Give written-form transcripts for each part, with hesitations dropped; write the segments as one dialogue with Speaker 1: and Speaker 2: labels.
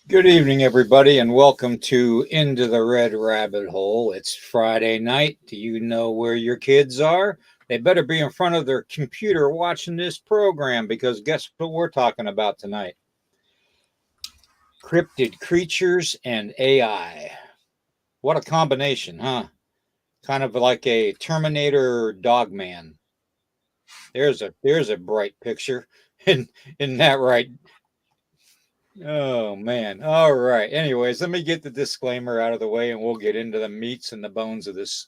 Speaker 1: Good evening, everybody, and welcome to Into the Red Rabbit Hole. It's Friday night. Do you know where your kids are? They better be in front of their computer watching this program, because guess what we're talking about tonight? Cryptid creatures and AI. What a combination, huh? Kind of like a Terminator Dogman. There's a bright picture. Isn't that right? Oh man. All right. Anyways, let me get the disclaimer out of the way and we'll get into the meats and the bones of this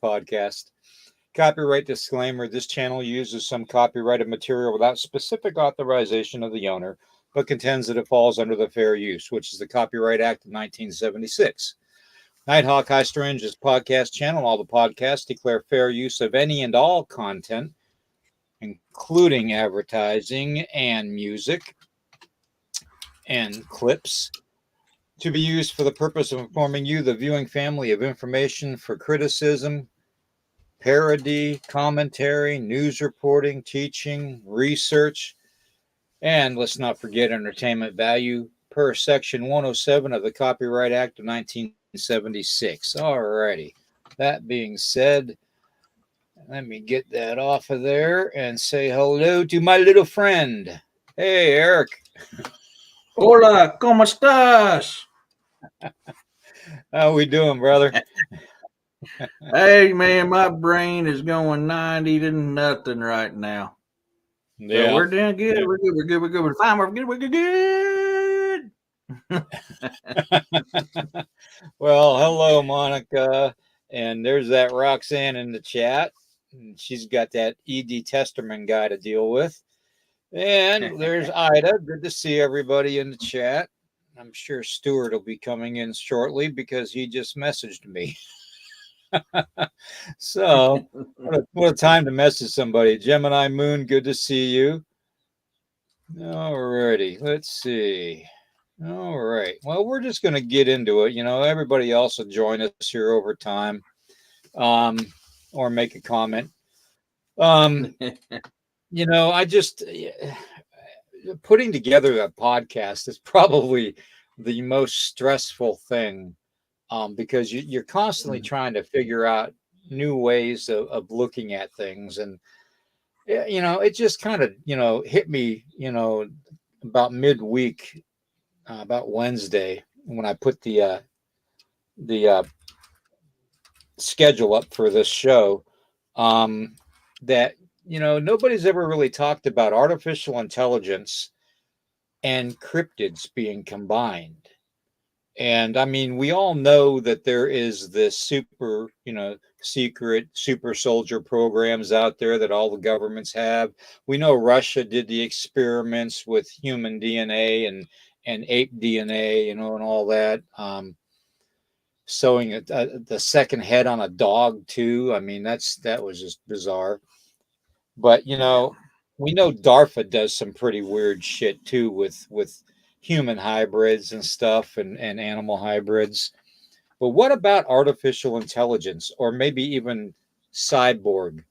Speaker 1: podcast. Copyright disclaimer: this channel uses some copyrighted material without specific authorization of the owner, but contends that it falls under the Fair Use, which is the Copyright Act of 1976. Nighthawk High Strange's podcast channel. All the podcasts declare fair use of any and all content, including advertising and music and clips, to be used for the purpose of informing you, the viewing family, of information for criticism, parody, commentary, news reporting, teaching, research, and let's not forget entertainment value per Section 107 of the Copyright Act of 1976. Alrighty. That being said, let me get that off of there and say hello to my little friend. Hey, Eric.
Speaker 2: Hola, ¿cómo estás?
Speaker 1: How we doing, brother?
Speaker 2: Hey, man, my brain is going 90 to nothing right now.
Speaker 1: Yeah,
Speaker 2: so we're doing good. Yeah. We're good. We're fine. We're good.
Speaker 1: Well, hello, Monica. And there's that Roxanne in the chat. She's got that E.D. Testerman guy to deal with. And there's Ida. Good to see everybody in the chat. I'm sure Stuart will be coming in shortly because he just messaged me. So, what a time to message somebody. Gemini Moon, good to see you. All righty. Let's see. All right. Well, we're just going to get into it. You know, everybody else will join us here over time, or make a comment. You know, I just putting together a podcast is probably the most stressful thing, because you're constantly trying to figure out new ways of looking at things. And, you know, it just kind of, you know, hit me, you know, about midweek, about Wednesday, when I put the schedule up for this show, that, you know, nobody's ever really talked about artificial intelligence and cryptids being combined. And I mean, we all know that there is this super, you know, secret super soldier programs out there that all the governments have. We know Russia did the experiments with human DNA and ape DNA, and all that. Sewing the second head on a dog too. I mean, that was just bizarre. But we know DARPA does some pretty weird shit too with human hybrids and stuff and animal hybrids. But what about artificial intelligence or maybe even cyborg?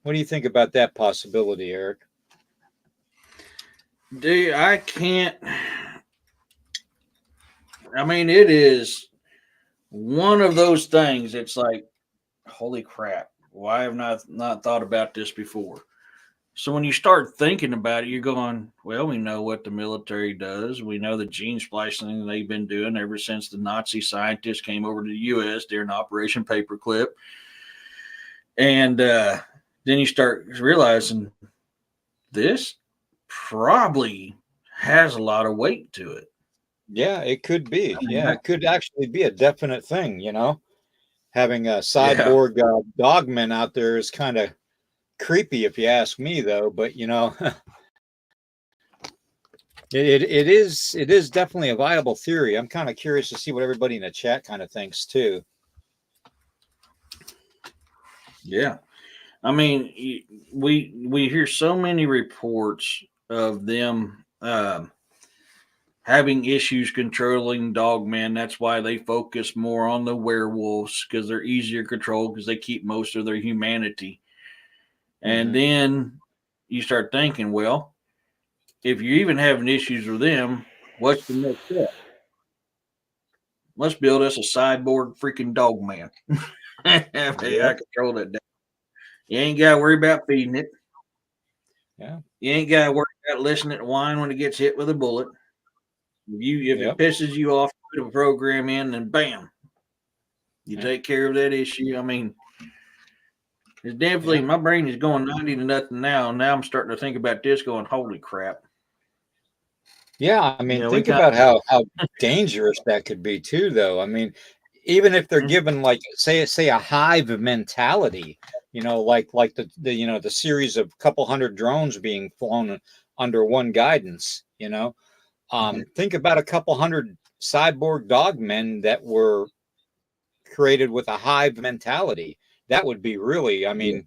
Speaker 1: What do you think about that possibility, Eric?
Speaker 2: Dude, I can't. I mean, it is one of those things. It's like, holy crap! Why have not thought about this before? So when you start thinking about it, you're going, well, we know what the military does. We know the gene splicing they've been doing ever since the Nazi scientists came over to the U.S. during Operation Paperclip. And then you start realizing this probably has a lot of weight to it.
Speaker 1: Yeah, it could be.
Speaker 2: I mean,
Speaker 1: Yeah, it could actually be a definite thing, Having a
Speaker 2: yeah,
Speaker 1: cyborg dogman out there is kind of creepy if you ask me, though. But it is definitely a viable theory. I'm kind of curious to see what everybody in the chat kind of thinks too.
Speaker 2: yeah. I mean, we hear so many reports of them having issues controlling dogmen. That's why they focus more on the werewolves because they're easier to control because they keep most of their humanity. And then you start thinking, well, if you're even having issues with them, what's the next step? Let's build us a cyborg freaking dog man. Hey, I control that dog. You ain't got to worry about feeding it.
Speaker 1: Yeah.
Speaker 2: You ain't got to worry about listening to whine when it gets hit with a bullet. If it pisses you off, put a program in, and bam, you take care of that issue. I mean, it's definitely my brain is going 90 to nothing now. Now I'm starting to think about this, going, holy crap.
Speaker 1: Yeah, I mean, think about how dangerous that could be too, though. I mean, even if they're given like say a hive mentality, like the series of couple hundred drones being flown under one guidance, think about a couple hundred cyborg dogmen that were created with a hive mentality. That would be really, I mean,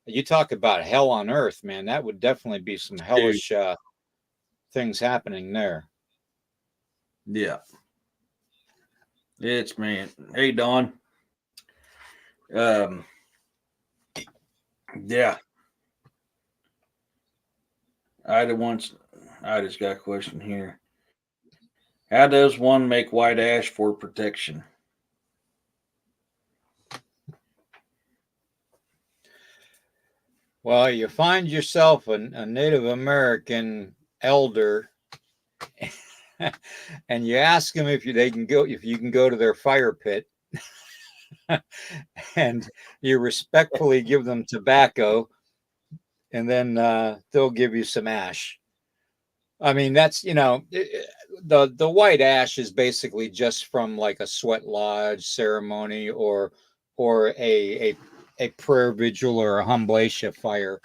Speaker 1: you talk about hell on earth, man. That would definitely be some hellish things happening there.
Speaker 2: Yeah. It's man. Hey Don. Yeah. I just got a question here. How does one make white ash for protection?
Speaker 1: Well, you find yourself a Native American elder and you ask them if you can go to their fire pit and you respectfully give them tobacco and then they'll give you some ash. I mean, that's the white ash is basically just from like a sweat lodge ceremony or a prayer vigil or a humbletia fire,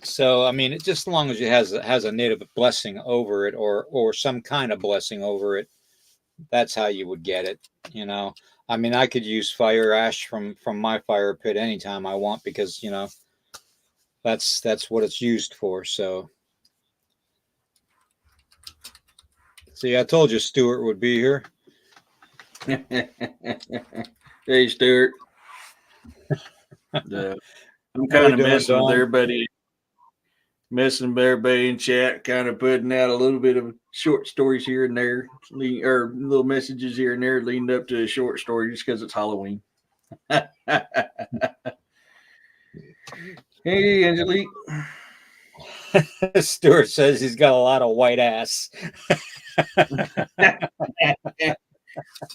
Speaker 1: So I mean, it just as long as it has a native blessing over it or some kind of blessing over it, that's how you would get it. I mean, I could use fire ash from my fire pit anytime I want because that's what it's used for. So see, I told you Stuart would be here.
Speaker 2: Hey, Stuart. I'm kind of messing with everybody in chat, kind of putting out a little bit of short stories here and there, or little messages here and there leading up to a short story just because it's Halloween. Hey, Angelique.
Speaker 1: Stuart says he's got a lot of white ass.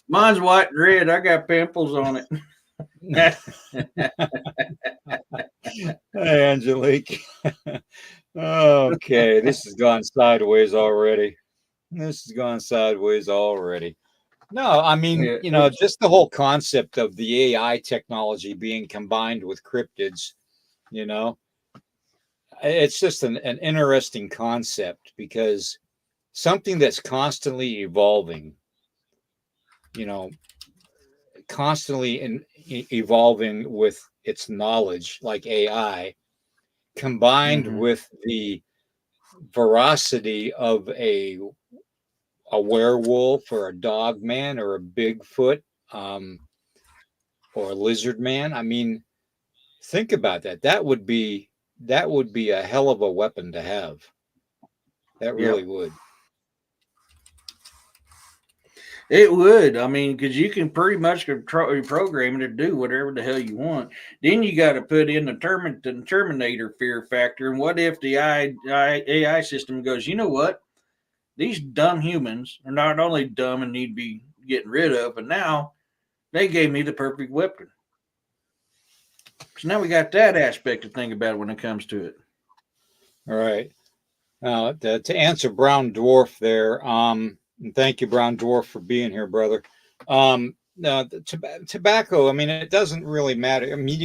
Speaker 2: Mine's white and red. I got pimples on it.
Speaker 1: Hey, Angelique. Okay, this has gone sideways already. No, I mean,
Speaker 2: Yeah,
Speaker 1: just the whole concept of the AI technology being combined with cryptids, you know, it's just an interesting concept because something that's constantly evolving, you know, constantly evolving with its knowledge, like AI, combined
Speaker 2: mm-hmm.
Speaker 1: with the veracity of a werewolf or a dog man or a Bigfoot, um, or a lizard man. I mean, think about that. That would be a hell of a weapon to have. That really
Speaker 2: Yep.
Speaker 1: would.
Speaker 2: It would. I mean, because you can pretty much control program it to do whatever the hell you want. Then you got to put in the Terminator fear factor. And what if the AI system goes, you know what? These dumb humans are not only dumb and need to be getting rid of, but now they gave me the perfect weapon. So now we got that aspect to think about when it comes to it.
Speaker 1: All right. Now, to answer Brown Dwarf there, and thank you, Brown Dwarf, for being here, brother. The tobacco, I mean, it doesn't really matter. I mean,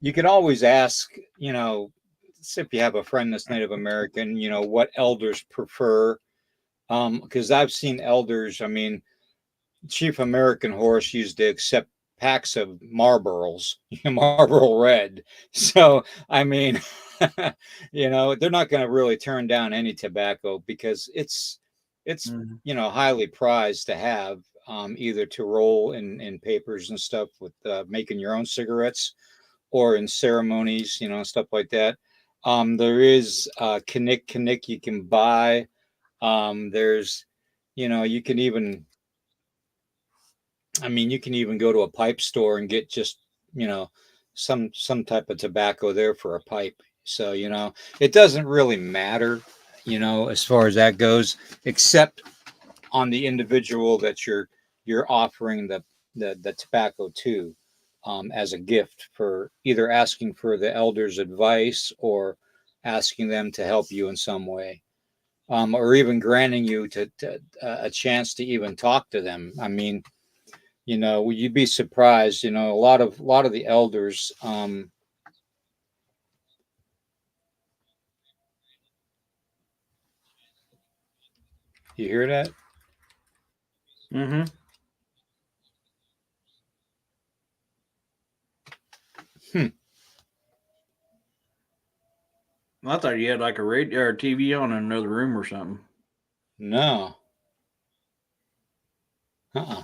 Speaker 1: you can always ask, if you have a friend that's Native American, what elders prefer. Because I've seen elders, I mean, Chief American Horse used to accept packs of Marlboros, Marlboro Red. So, I mean, they're not going to really turn down any tobacco because it's
Speaker 2: Mm-hmm.
Speaker 1: highly prized to have, either to roll in papers and stuff with making your own cigarettes or in ceremonies, stuff like that. There is Kinnick you can buy. There's, you can even, I mean, you can even go to a pipe store and get just, you know, some type of tobacco there for a pipe. So, it doesn't really matter, as far as that goes, except on the individual that you're offering the tobacco to, as a gift, for either asking for the elder's advice or asking them to help you in some way. Or even granting you a chance to even talk to them. I mean, you'd be surprised. A lot of the elders. You hear that?
Speaker 2: Mm-hmm.
Speaker 1: Hmm.
Speaker 2: I thought you had like a radio or TV on in another room or something.
Speaker 1: No. Uh-uh.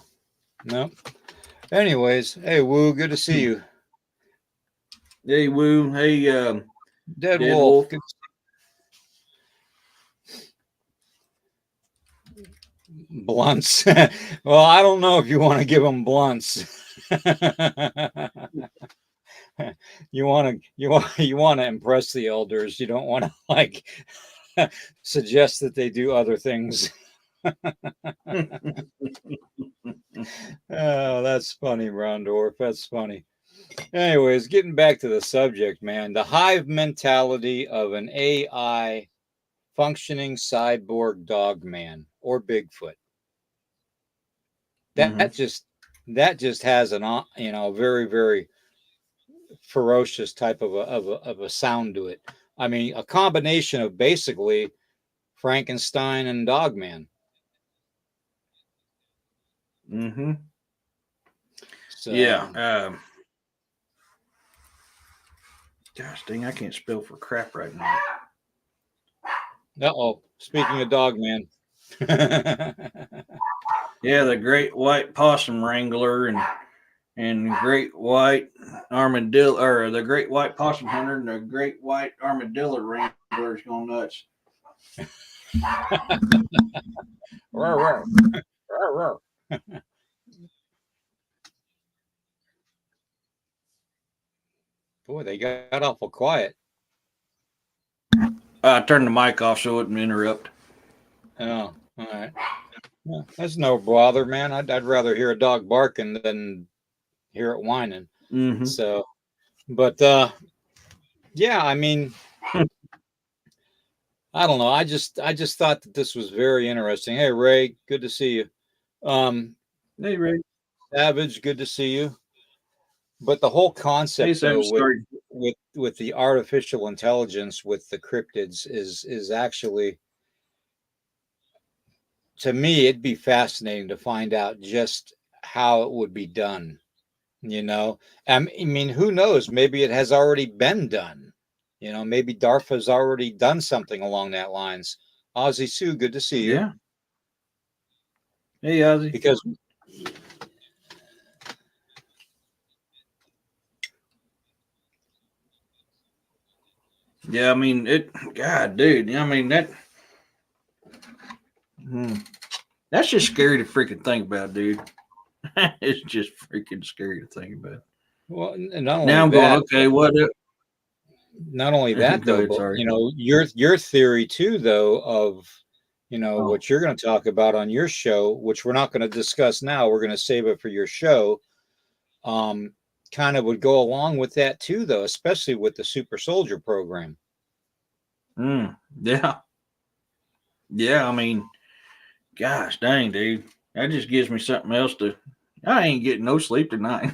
Speaker 1: No. Anyways, hey Woo, good to see you.
Speaker 2: Hey, Woo. Hey,
Speaker 1: Dead
Speaker 2: Dead
Speaker 1: Wolf.
Speaker 2: Wolf.
Speaker 1: Blunts. Well, I don't know if you want to give them blunts. You want to impress the elders. You don't want to like suggest that they do other things. Oh, that's funny, Rondorf. That's funny. Anyways, getting back to the subject, man, the hive mentality of an AI functioning cyborg dog man or Bigfoot. That
Speaker 2: Mm-hmm.
Speaker 1: just that just has very, very ferocious type of a sound to it. I mean, a combination of basically Frankenstein and Dogman.
Speaker 2: Mm-hmm. Yeah.
Speaker 1: So,
Speaker 2: Gosh dang, I can't spell for crap right now.
Speaker 1: oh, speaking of Dogman.
Speaker 2: Yeah, the great white possum wrangler and great white armadillo, or the great white possum hunter and the great white armadillo wrangler is going nuts.
Speaker 1: Roar, roar, roar, roar. Boy, they got awful quiet.
Speaker 2: I turned the mic off so it wouldn't interrupt.
Speaker 1: Oh, all right. Yeah, that's no bother, man. I'd rather hear a dog barking than hear it whining.
Speaker 2: Mm-hmm.
Speaker 1: So, but yeah, I mean, I don't know. I just thought that this was very interesting. Hey, Ray, good to see you.
Speaker 2: Hey, Ray.
Speaker 1: Savage, good to see you. But the whole
Speaker 2: Hey,
Speaker 1: concept,
Speaker 2: Sam.
Speaker 1: though,
Speaker 2: Sorry.
Speaker 1: with the artificial intelligence with the cryptids is actually, to me, it'd be fascinating to find out just how it would be done. You know, I mean, who knows? Maybe it has already been done. You know, maybe DARPA's already done something along that lines. Ozzy Sue, good to see you.
Speaker 2: Yeah. Hey, Ozzy.
Speaker 1: Because
Speaker 2: Yeah, I mean it. God, dude. I mean that. That's just scary to freaking think about, dude. It's just freaking scary to think about.
Speaker 1: well, not
Speaker 2: Now
Speaker 1: only
Speaker 2: I'm going.
Speaker 1: that,
Speaker 2: Okay, what?
Speaker 1: not only that
Speaker 2: Go
Speaker 1: though,
Speaker 2: ahead.
Speaker 1: but
Speaker 2: Sorry.
Speaker 1: your theory too though of
Speaker 2: Oh.
Speaker 1: what you're going to talk about on your show, which we're not going to discuss now. We're going to save it for your show. Um, Kind of would go along with that too, though, especially with the super soldier program.
Speaker 2: Yeah. Yeah. I mean, gosh, dang, dude. That just gives me something else to. I ain't getting no sleep tonight.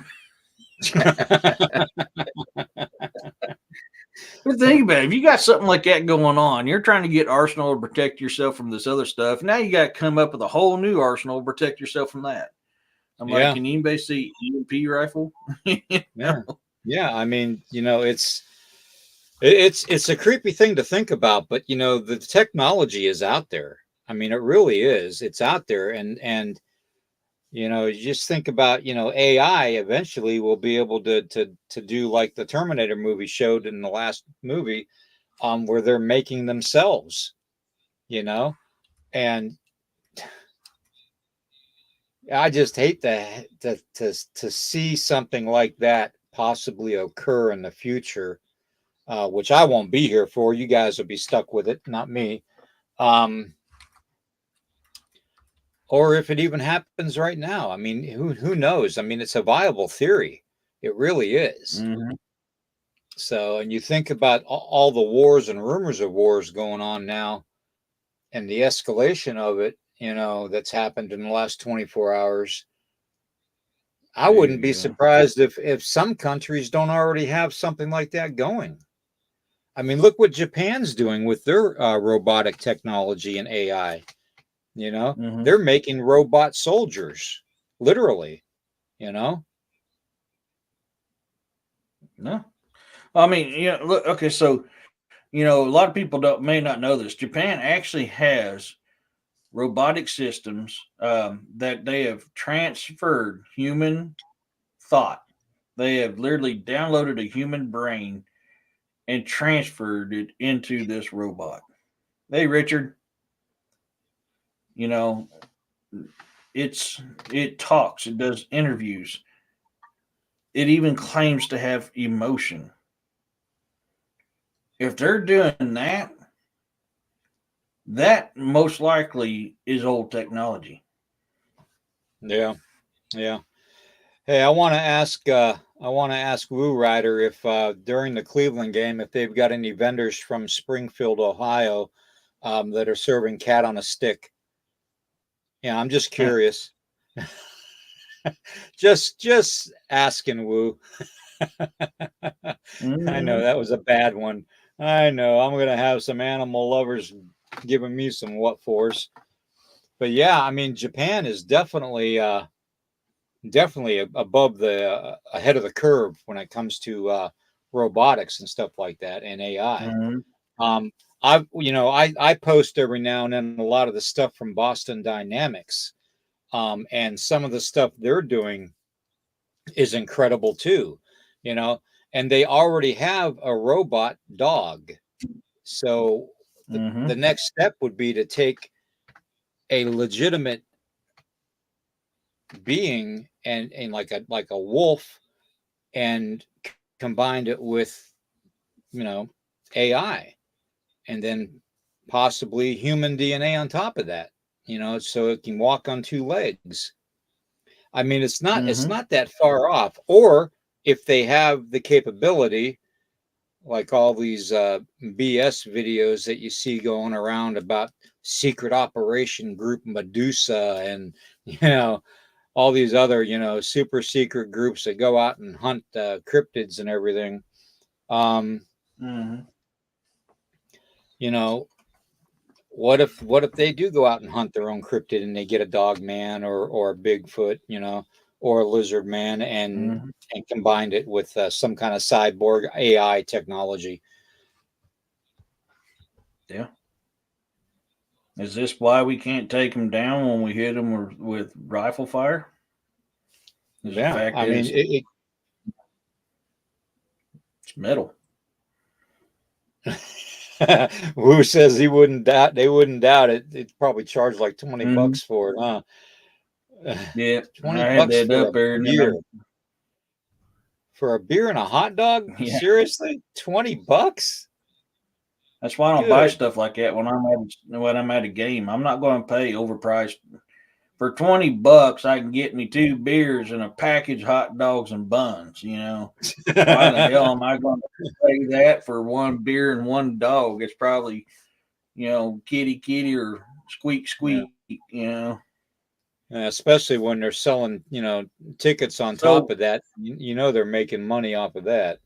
Speaker 2: But think about it. If you got something like that going on, you're trying to get arsenal to protect yourself from this other stuff. Now you got to come up with a whole new arsenal to protect yourself from that. I'm like,
Speaker 1: Yeah,
Speaker 2: can anybody see EMP rifle?
Speaker 1: yeah, yeah. I mean, it's a creepy thing to think about, but the technology is out there. I mean, it really is. It's out there, and you just think about AI eventually will be able to do like the Terminator movie showed in the last movie, where they're making themselves, you know, and I just hate to see something like that possibly occur in the future, which I won't be here for. You guys will be stuck with it, not me. Um, or if it even happens right now. I mean, who knows? I mean, it's a viable theory. It really is.
Speaker 2: Mm-hmm.
Speaker 1: So, and you think about all the wars and rumors of wars going on now, and the escalation of it, that's happened in the last 24 hours. I
Speaker 2: Dude,
Speaker 1: wouldn't be
Speaker 2: yeah.
Speaker 1: surprised if some countries don't already have something like that going. I mean, look what Japan's doing with their robotic technology and AI.
Speaker 2: Mm-hmm.
Speaker 1: They're making robot soldiers, literally. You know,
Speaker 2: No. I mean, look, okay, so, a lot of people may not know this. Japan actually has robotic systems that they have transferred human thought. They have literally downloaded a human brain and transferred it into this robot. Hey, Richard, you know, it talks, it does interviews, it even claims to have emotion. If they're doing that, that most likely is old technology.
Speaker 1: yeah, yeah. Hey, I want to ask Woo Rider if during the Cleveland game, if they've got any vendors from Springfield, Ohio, that are serving cat on a stick. Yeah, I'm just curious. Just asking, Woo. I know
Speaker 2: Mhm.
Speaker 1: that was a bad one. I know I'm gonna have some animal lovers giving me some what fors. But yeah, I mean, Japan is definitely above the ahead of the curve when it comes to robotics and stuff like that and AI.
Speaker 2: Mhm.
Speaker 1: Um, I post every now and then a lot of the stuff from Boston Dynamics, and some of the stuff they're doing is incredible too. You know, and they already have a robot dog. So the
Speaker 2: Mhm.
Speaker 1: next step would be to take a legitimate being and like a wolf and combined it with you know AI and then possibly human DNA on top of that, so it can walk on two legs. I mean, it's
Speaker 2: Mhm.
Speaker 1: not that far off. Or if they have the capability, like all these BS videos that you see going around about secret operation group Medusa and you know all these other, super secret groups that go out and hunt cryptids and everything.
Speaker 2: Mm-hmm.
Speaker 1: You know, what if they do go out and hunt their own cryptid and they get a dog man or a Bigfoot, or a lizard man
Speaker 2: Mm-hmm.
Speaker 1: and combined it with some kind of cyborg AI technology.
Speaker 2: Yeah. Is this why we can't take them down when we hit them with rifle fire? Is the
Speaker 1: Yeah,
Speaker 2: fact
Speaker 1: I
Speaker 2: that
Speaker 1: mean
Speaker 2: it's metal.
Speaker 1: Wu says he wouldn't doubt they wouldn't doubt it. They'd probably charge like 20
Speaker 2: Mm-hmm.
Speaker 1: bucks for it, huh?
Speaker 2: Yeah,
Speaker 1: 20
Speaker 2: I had
Speaker 1: bucks
Speaker 2: that
Speaker 1: for a
Speaker 2: up there, and then
Speaker 1: beer. For a beer and a hot dog?
Speaker 2: yeah,
Speaker 1: Seriously? 20 bucks?
Speaker 2: that's why I don't buy
Speaker 1: Good.
Speaker 2: stuff like that when I'm at a game. I'm not going to pay overpriced. For 20 bucks, I can get me 2 beers and a package of hot dogs and buns. Why the hell am I going to pay that for 1 beer and 1 dog? It's probably, kitty kitty or squeak
Speaker 1: Yeah.
Speaker 2: squeak.
Speaker 1: Especially when they're selling, tickets on top
Speaker 2: So
Speaker 1: of that. They're making money off of that. I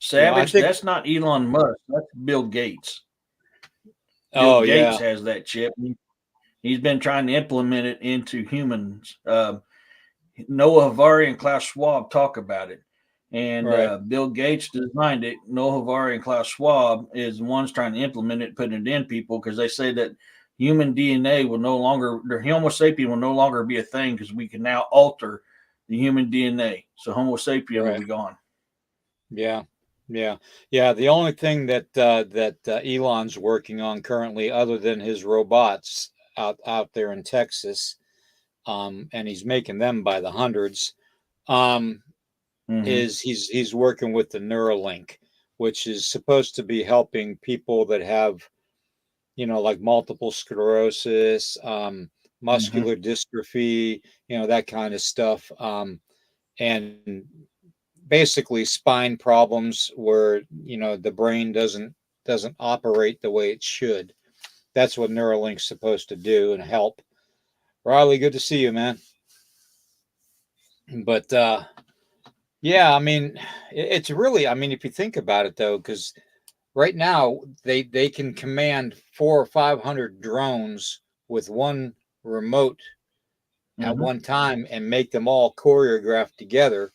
Speaker 2: Savage,
Speaker 1: think.
Speaker 2: that's not Elon Musk. That's Bill Gates. Bill
Speaker 1: Oh
Speaker 2: Gates
Speaker 1: yeah,
Speaker 2: has that chip. He's been trying to implement it into humans. Noah Havari and Klaus Schwab talk about it. And
Speaker 1: right.
Speaker 2: Bill Gates designed it. Noah Havari and Klaus Schwab is the ones trying to implement it, putting it in people because they say that human DNA will no longer, the Homo sapien will no longer be a thing because we can now alter the human DNA. So Homo sapien will
Speaker 1: Right.
Speaker 2: be gone.
Speaker 1: Yeah. Yeah. Yeah. The only thing that Elon's working on currently, other than his robots out there in Texas, and he's making them by the hundreds, um,
Speaker 2: Mm-hmm.
Speaker 1: is he's working with the Neuralink, which is supposed to be helping people that have, like multiple sclerosis,
Speaker 2: Mm-hmm.
Speaker 1: muscular dystrophy, that kind of stuff, and basically spine problems where the brain doesn't operate the way it should. That's what Neuralink's supposed to do and help. Riley, good to see you, man. But yeah, I mean, it's really, I mean, if you think about it though, because right now they can command 400 or 500 drones with one remote at
Speaker 2: Mm-hmm.
Speaker 1: one time and make them all choreographed together.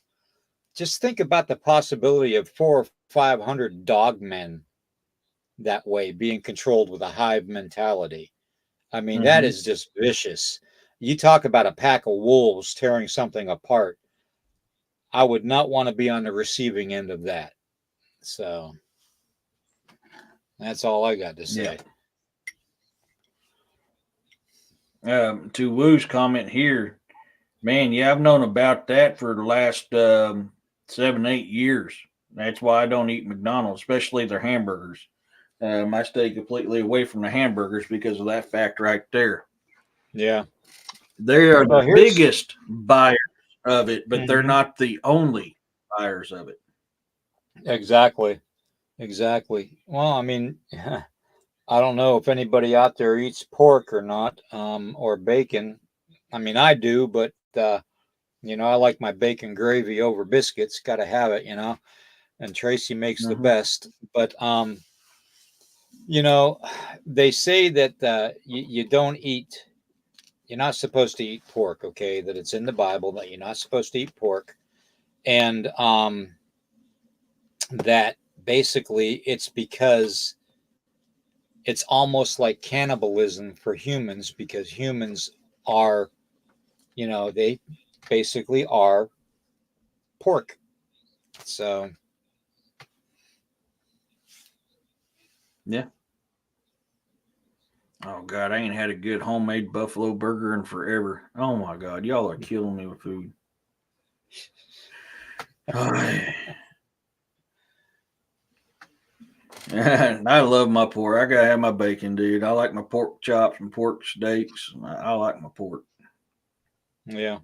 Speaker 1: Just think about the possibility of 400 or 500 dogmen that way being controlled with a hive mentality. I mean, that
Speaker 2: Mm-hmm.
Speaker 1: is just vicious. You talk about a pack of wolves tearing something apart. I would not want to be on the receiving end of that. So that's all I got to
Speaker 2: Yeah.
Speaker 1: say.
Speaker 2: To Woo's comment here, man, yeah, I've known about that for the last 7, 8 years. That's why I don't eat McDonald's, especially their hamburgers. I stay completely away from the hamburgers because of that fact right there.
Speaker 1: Yeah.
Speaker 2: They are
Speaker 1: Well,
Speaker 2: the
Speaker 1: here's
Speaker 2: biggest buyers of it, but they're
Speaker 1: Mhm.
Speaker 2: not the only buyers of it.
Speaker 1: Exactly. Exactly. Well, I mean, I don't know if anybody out there eats pork or not, or bacon. I mean, I do, but I like my bacon gravy over biscuits. Got to have it. And Tracy makes the
Speaker 2: Hmm.
Speaker 1: best. But you know, they say that you don't eat. You're not supposed to eat pork. Okay, that it's in the Bible that you're not supposed to eat pork, and that basically it's because it's almost like cannibalism for humans because humans are, they basically are pork. So,
Speaker 2: Yeah. Oh God, I ain't had a good homemade buffalo burger in forever. Oh my God, y'all are killing me with food. I love my pork. I gotta have my bacon, dude. I like my pork chops and pork steaks. I like my pork.
Speaker 1: yeah,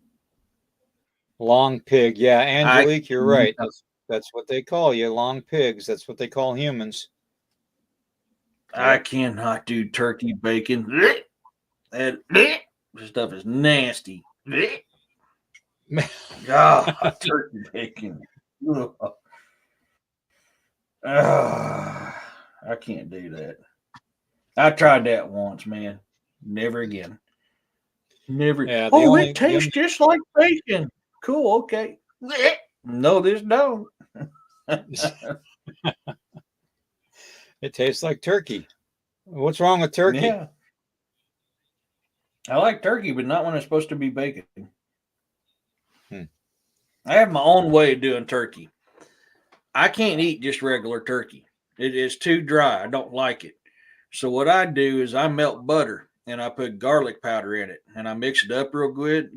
Speaker 1: long pig. Yeah,
Speaker 2: I
Speaker 1: Angelique, you're right. That's what they call you, long pigs. That's what they call humans.
Speaker 2: I
Speaker 1: Yep.
Speaker 2: cannot do turkey bacon. That stuff is nasty. God, turkey bacon. I can't do that. I tried that once, man. Never again. Never.
Speaker 1: Yeah,
Speaker 2: Oh, it tastes just like bacon. Cool. Okay. No, this don't.
Speaker 1: it tastes like turkey. What's wrong with turkey?
Speaker 2: Yeah. I like turkey, but not when it's supposed to be bacon. I have my own way of doing turkey. I can't eat just regular turkey. It is too dry. I don't like it. So what I do is I melt butter and I put garlic powder in it and I mix it up real good,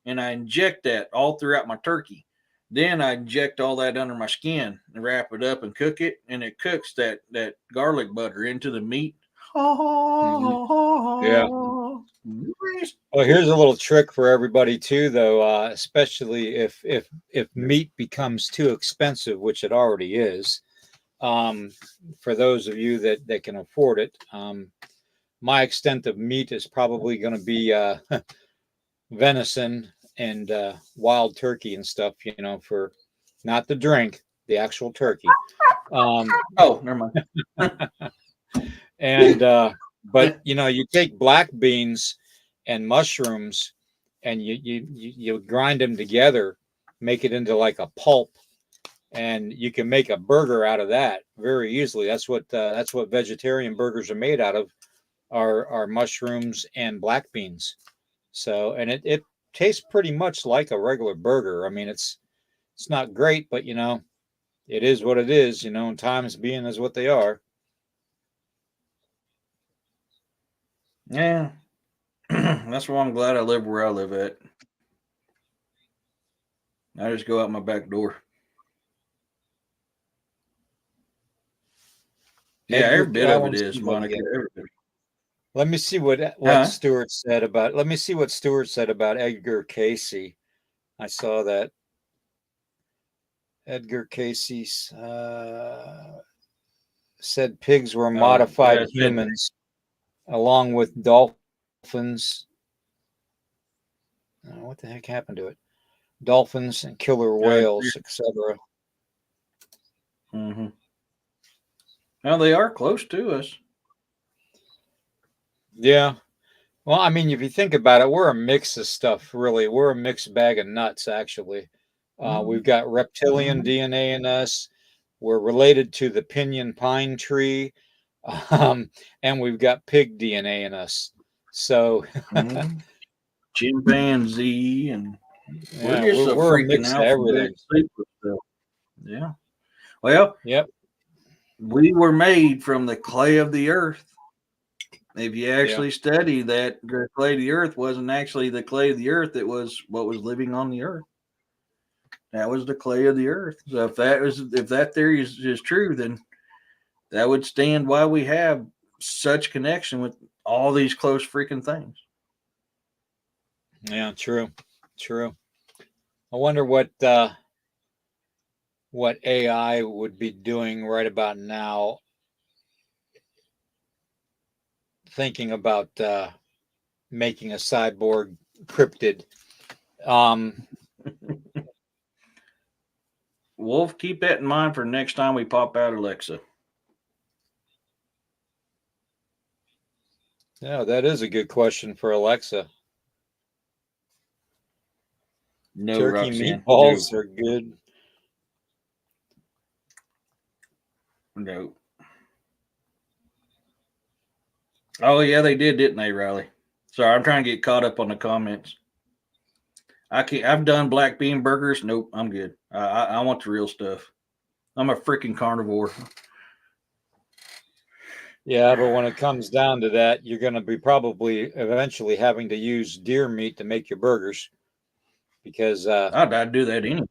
Speaker 2: and I inject that all throughout my turkey. Then I inject all that under my skin and wrap it up and cook it, and it cooks that garlic butter into the meat.
Speaker 1: Yeah. Well, here's a little trick for everybody too, though, especially if meat becomes too expensive, which it already is. For those of you that can afford it, my extent of meat is probably going to be venison and wild turkey and stuff. For not the drink, the actual turkey.
Speaker 2: Oh, never mind.
Speaker 1: And but you take black beans and mushrooms and you grind them together, make it into like a pulp, and you can make a burger out of that very easily. That's what vegetarian burgers are made out of, are mushrooms and black beans. So, and it tastes pretty much like a regular burger. I mean, it's not great, but it is what it is, and times being as what they are.
Speaker 2: Yeah. That's why I'm glad I live where I live at. I just go out my back door. Yeah, every bit of it is, Monica. Every bit.
Speaker 1: Let me see what Stuart said about. Let me see what Stuart said about Edgar Casey. I saw that. Edgar Casey said pigs were modified humans, along with dolphins. What the heck happened to it? Dolphins and killer whales, etc.
Speaker 2: Mm-hmm. Now they are close to us.
Speaker 1: Yeah. Well, I mean, if you think about it, we're a mix of stuff, really. We're a mixed bag of nuts, actually. We've got reptilian DNA in us. We're related to the pinyon pine tree. And we've got pig DNA in us. So
Speaker 2: chimpanzee, and
Speaker 1: we're just a freaking mix of everything.
Speaker 2: Yeah. Well,
Speaker 1: yep.
Speaker 2: We were made from the clay of the earth. If you actually study that, the clay of the earth wasn't actually the clay of the earth. It was what was living on the earth. That was the clay of the earth. So if that theory is true, then that would stand why we have such connection with all these close freaking things.
Speaker 1: Yeah, true. I wonder what AI would be doing right about now, thinking about making a cyborg cryptid.
Speaker 2: Wolf, keep that in mind for next time we pop out Alexa.
Speaker 1: Yeah, that is a good question for Alexa.
Speaker 2: No,
Speaker 1: turkey
Speaker 2: Roxanne.
Speaker 1: meatballs are good.
Speaker 2: No. Oh yeah, they did, didn't they, Riley? Sorry, I'm trying to get caught up on the comments. I can't. I've done black bean burgers. Nope, I'm good. I want the real stuff. I'm a freaking carnivore.
Speaker 1: Yeah, but when it comes down to that, you're going to be probably eventually having to use deer meat to make your burgers, because
Speaker 2: I'd do that anyway.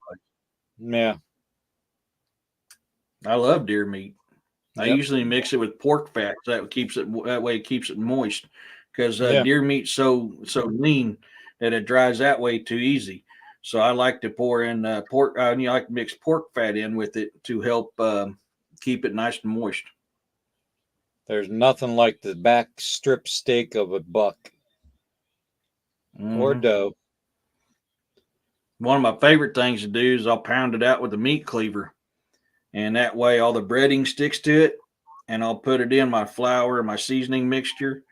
Speaker 1: Yeah,
Speaker 2: I love deer meat. I usually mix it with pork fat. So that way it keeps it moist, because deer meat's so lean that it dries that way too easy. So I like to pour in pork. I like to mix pork fat in with it to help keep it nice and moist.
Speaker 1: There's nothing like the back strip steak of a buck or doe.
Speaker 2: One of my favorite things to do is I'll pound it out with a meat cleaver, and that way all the breading sticks to it. And I'll put it in my flour and my seasoning mixture,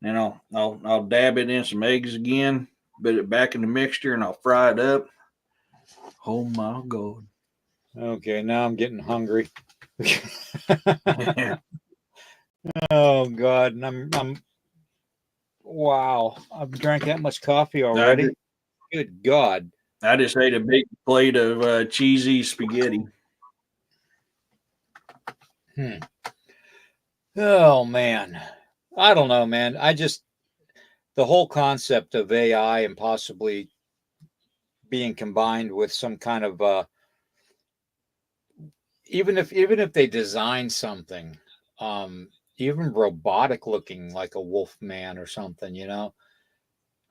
Speaker 2: and I'll dab it in some eggs again, put it back in the mixture, and I'll fry it up. Oh my god!
Speaker 1: Okay, now I'm getting hungry. Oh God, and I'm wow, I've drank that much coffee
Speaker 2: I
Speaker 1: already.
Speaker 2: just,
Speaker 1: Good God.
Speaker 2: I just ate a big plate of cheesy spaghetti.
Speaker 1: Hmm. Oh man, I don't know, man. The whole concept of AI and possibly being combined with some kind of even if they design something, um, even robotic looking like a wolf man or something, even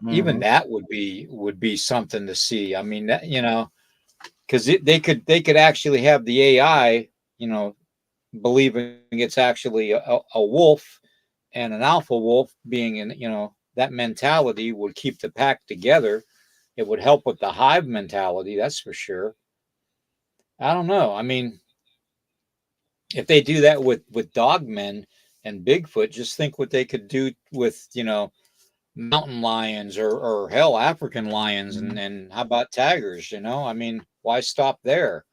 Speaker 2: Mm-hmm.
Speaker 1: that would be something to see. I mean, because they could actually have the AI, you know, believing it's actually a wolf, and an alpha wolf being in, that mentality would keep the pack together. It would help with the hive mentality, that's for sure. I don't know. I mean, if they do that with dogmen and Bigfoot, just think what they could do with, mountain lions, or hell, African lions, and how about tigers? I mean, why stop there?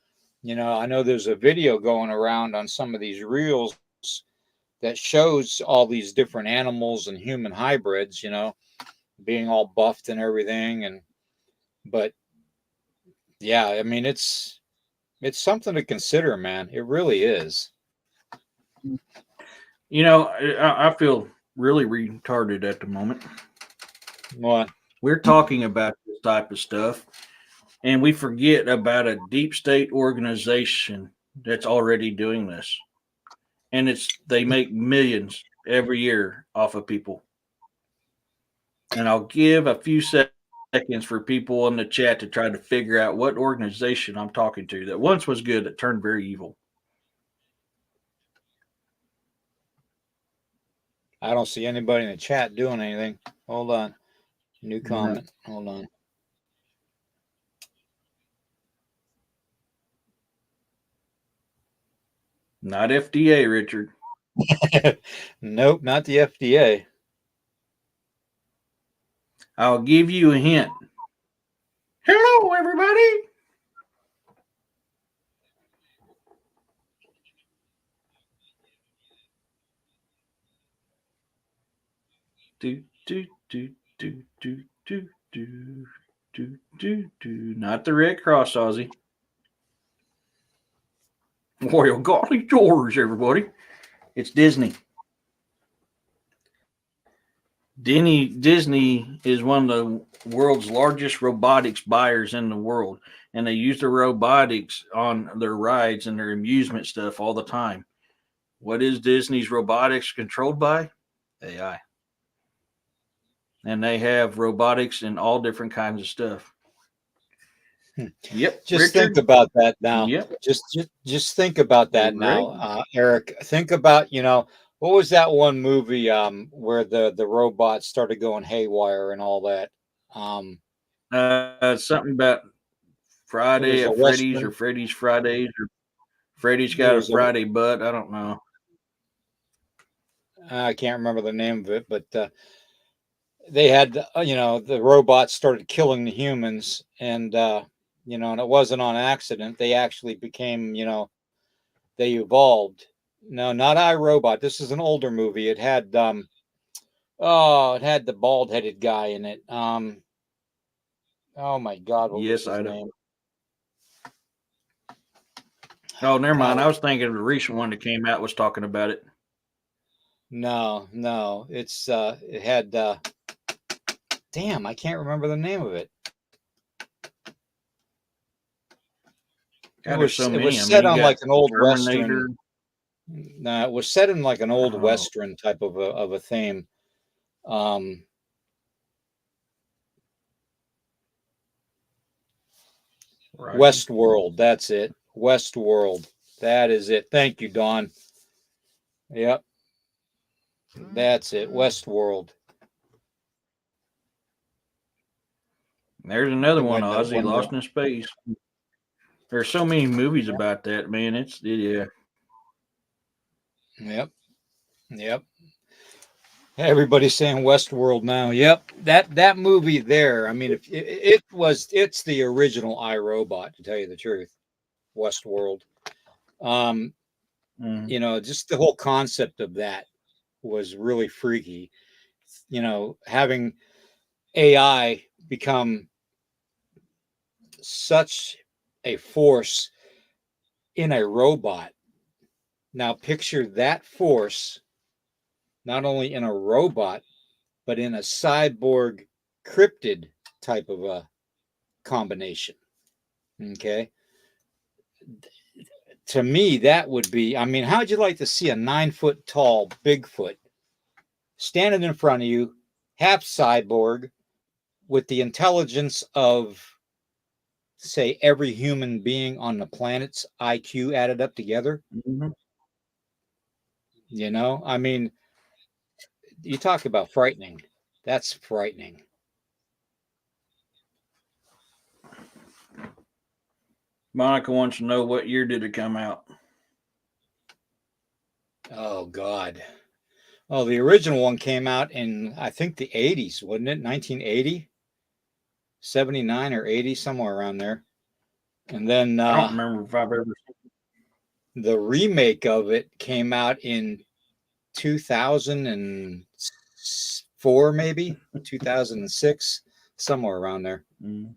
Speaker 1: I know there's a video going around on some of these reels that shows all these different animals and human hybrids, being all buffed and everything. But yeah, I mean, it's something to consider, man. It really is.
Speaker 2: I feel really retarded at the moment.
Speaker 1: What?
Speaker 2: We're talking about this type of stuff, and we forget about a deep state organization that's already doing this. And they make millions every year off of people. And I'll give a few seconds for people in the chat to try to figure out what organization I'm talking to that once was good that turned very evil.
Speaker 1: I don't see anybody in the chat doing anything. Hold on. New
Speaker 2: No,
Speaker 1: comment. Hold on.
Speaker 2: not FDA, Richard.
Speaker 1: Nope, not the FDA.
Speaker 2: I'll give you a hint. Hello, everybody. Do do do do do do do do do. Not the Red Cross, Ozzy. Well, golly George, everybody. It's Disney. Disney is one of the world's largest robotics buyers in the world, and they use the robotics on their rides and their amusement stuff all the time. What is Disney's robotics controlled by? AI. And they have robotics in all different kinds of stuff. Yep,
Speaker 1: Just think
Speaker 2: Richard.
Speaker 1: about that now.
Speaker 2: Yep.
Speaker 1: Just think about that
Speaker 2: Right.
Speaker 1: now, Eric. Think about, what was that one movie where the robots started going haywire and all that? Um,
Speaker 2: Something about
Speaker 1: it
Speaker 2: Friday
Speaker 1: was a
Speaker 2: at Freddy's or
Speaker 1: western.
Speaker 2: Freddy's Fridays or Freddy's
Speaker 1: It
Speaker 2: got a
Speaker 1: was a
Speaker 2: Friday butt. I don't know.
Speaker 1: I can't remember the name of it, but they had, the robots started killing the humans, and it wasn't on accident. They actually became, they evolved. No, not iRobot. This is an older movie. It had the bald headed guy in it. Oh my God, what was
Speaker 2: Yes,
Speaker 1: his
Speaker 2: I don't.
Speaker 1: name?
Speaker 2: Oh, never
Speaker 1: God,
Speaker 2: mind. I was thinking of the recent one that came out was talking about it.
Speaker 1: no, it had. Damn, I can't remember the name of it. It
Speaker 2: God, there's
Speaker 1: was
Speaker 2: so
Speaker 1: it
Speaker 2: many.
Speaker 1: was
Speaker 2: I mean,
Speaker 1: set
Speaker 2: you
Speaker 1: on
Speaker 2: got
Speaker 1: like an old
Speaker 2: Terminator.
Speaker 1: western. No, it was set in like an old
Speaker 2: Oh,
Speaker 1: western type of a theme. Um,
Speaker 2: right.
Speaker 1: Westworld. That's it. Westworld. That is it. Thank you, Don. Yep, that's it. Westworld.
Speaker 2: There's another
Speaker 1: It
Speaker 2: one,
Speaker 1: went to
Speaker 2: Ozzy,
Speaker 1: one more.
Speaker 2: Lost in Space. There's so many movies about that, man. Yeah.
Speaker 1: Yep. Yep. Everybody's saying Westworld now. Yep. That movie there. I mean, if it's the original iRobot, to tell you the truth. Westworld. Um,
Speaker 2: Mm.
Speaker 1: Just the whole concept of that was really freaky. Having AI become such a force in a robot. Now picture that force not only in a robot, but in a cyborg cryptid type of a combination. Okay. To me, that would be, I mean, how'd you like to see a 9 foot tall Bigfoot standing in front of you, half cyborg, with the intelligence of, say, every human being on the planet's IQ added up together?
Speaker 2: Mm-hmm.
Speaker 1: I mean, you talk about frightening. That's frightening.
Speaker 2: Monica wants to know what year did it come out?
Speaker 1: Oh, God. Oh, the original one came out in, I think, the 80s, wasn't it? 1980, 79 or 80, somewhere around there. And then
Speaker 2: I don't remember if I've ever.
Speaker 1: the remake of it came out in 2004, maybe 2006, somewhere around there.
Speaker 2: Mm.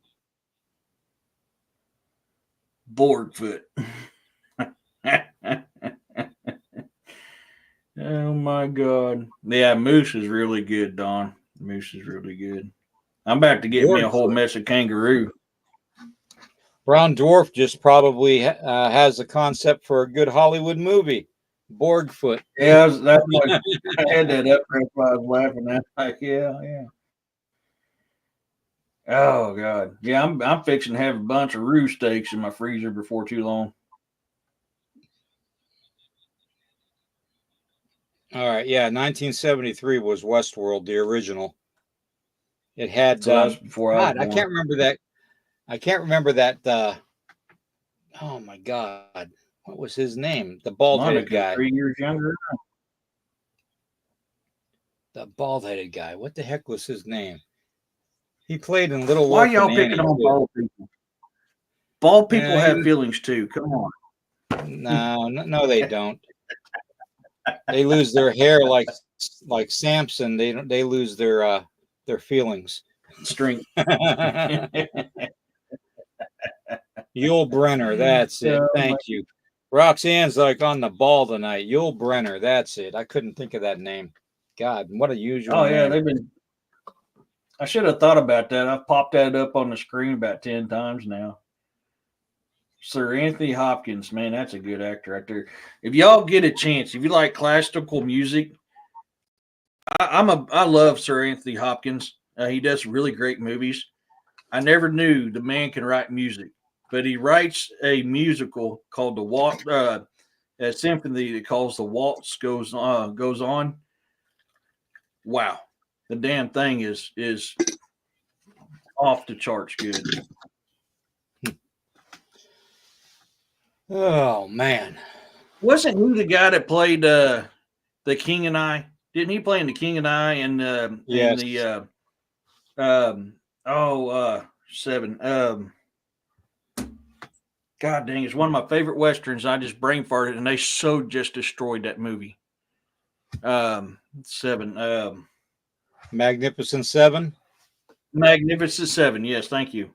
Speaker 2: Borgfoot. Oh my God. Yeah, Moose is really good, Don. Moose is really good. I'm about to get me a whole
Speaker 1: Borgfoot.
Speaker 2: mess of kangaroo.
Speaker 1: Brown Dwarf just probably has a concept for a good Hollywood movie. Borgfoot.
Speaker 2: Yeah, that's like, I had that up there while I was laughing. At. Like, yeah. Oh God, yeah. I'm fixing to have a bunch of roux steaks in my freezer before too long.
Speaker 1: All right, yeah, 1973 was Westworld, the original. It had
Speaker 2: So that's before I was
Speaker 1: God, I
Speaker 2: born.
Speaker 1: can't remember that. I can't remember that. Oh my God, what was his name? The bald-headed
Speaker 2: Monica,
Speaker 1: guy.
Speaker 2: 3 years younger.
Speaker 1: The bald-headed guy. What the heck was his name? He played in Little
Speaker 2: Why are
Speaker 1: Wolf and
Speaker 2: y'all picking
Speaker 1: Annie
Speaker 2: on
Speaker 1: too.
Speaker 2: bald people? Bald people
Speaker 1: Yeah,
Speaker 2: have feelings too. Come on.
Speaker 1: no, they don't. They lose their hair like Samson. They don't. They lose their feelings.
Speaker 2: Strength.
Speaker 1: Yul Brenner, that's it. Thank you. Roxanne's like on the ball tonight. Yul Brenner, that's it. I couldn't think of that name. God, what a usual
Speaker 2: Oh yeah,
Speaker 1: name.
Speaker 2: they've been. I should have thought about that. I've popped that up on the screen about 10 times now. Sir Anthony Hopkins, man, that's a good actor right there. If y'all get a chance, if you like classical music, I love Sir Anthony Hopkins. He does really great movies. I never knew the man can write music, but he writes a musical called a symphony that calls The Waltz Goes On. Wow, the damn thing is off the charts good.
Speaker 1: Oh man.
Speaker 2: Wasn't he the guy that played the King and I? Didn't he play in the King and I and in
Speaker 1: Yes.
Speaker 2: the Seven? God dang, it's one of my favorite westerns. I just brain farted, and they so just destroyed that movie. Seven.
Speaker 1: Magnificent Seven.
Speaker 2: Magnificent Seven. Yes, thank you.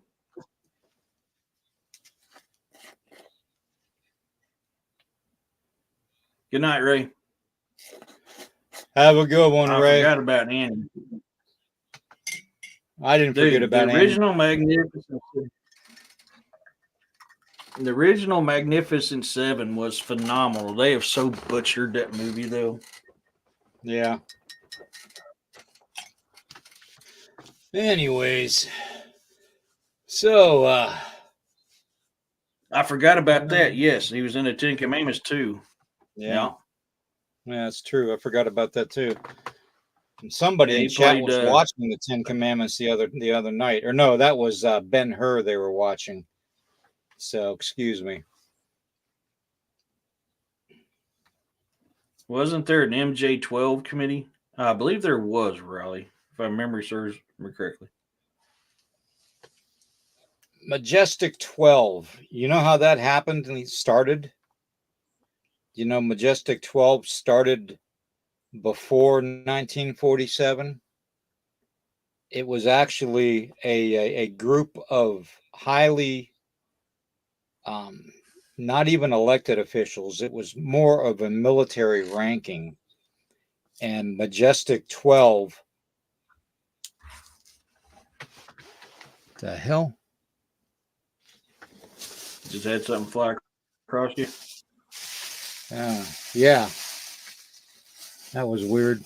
Speaker 2: Good night, Ray.
Speaker 1: Have a good one,
Speaker 2: I
Speaker 1: Ray.
Speaker 2: forgot about Annie.
Speaker 1: I didn't forget about
Speaker 2: the
Speaker 1: Annie.
Speaker 2: original Magnificent. The original Magnificent Seven was phenomenal. They have so butchered that movie, though.
Speaker 1: Yeah. Anyways, so
Speaker 2: I forgot about that. Yes, he was in the Ten Commandments too.
Speaker 1: yeah, that's true. I forgot about that too. And somebody
Speaker 2: Yeah,
Speaker 1: in
Speaker 2: he
Speaker 1: chat
Speaker 2: played.
Speaker 1: was watching the Ten Commandments the other night, or no, that was Ben Hur they were watching. So excuse me.
Speaker 2: Wasn't there an MJ12 committee? I believe there was, Riley, if my memory serves me correctly.
Speaker 1: Majestic 12. You know how that happened and it started? You know, Majestic 12 started before 1947. It was actually a group of highly, not even elected officials. It was more of a military ranking. And Majestic 12. The hell?
Speaker 2: Just had something fly across you.
Speaker 1: Yeah. That was weird.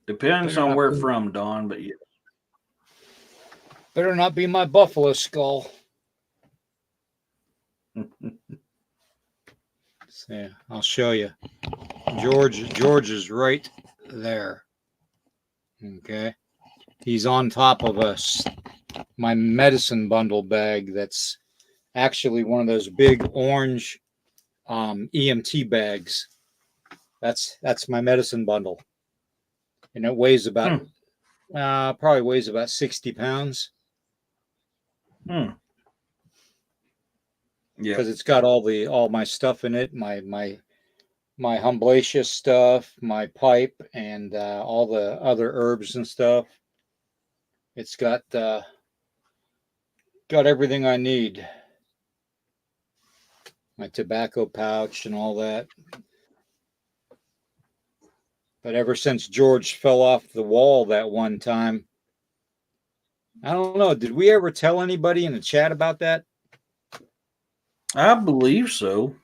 Speaker 2: Depends on where from, Don, but yeah.
Speaker 1: Better not be my buffalo skull. See, I'll show you. George is right there. Okay. He's on top of my medicine bundle bag that's actually one of those big orange EMT bags. That's my medicine bundle. And it weighs about probably weighs about 60 pounds.
Speaker 2: Yeah.
Speaker 1: Because it's got all my stuff in it, my Humblatius stuff, my pipe, and all the other herbs and stuff. It's got everything I need. My tobacco pouch and all that. But ever since George fell off the wall that one time, I don't know. Did we ever tell anybody in the chat about that?
Speaker 2: I believe so.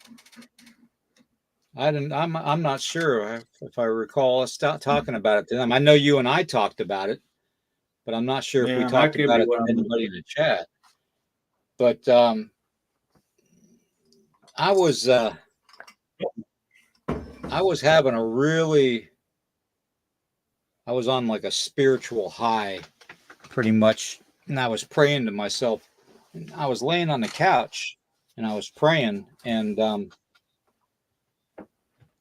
Speaker 1: I didn't. I'm not sure if I recall us talking about it to them. I know you and I talked about it, but I'm not sure if we talked about it to anybody in the chat. But I was having a really. I was on like a spiritual high, pretty much, and I was praying to myself. And I was laying on the couch, and I was praying, and you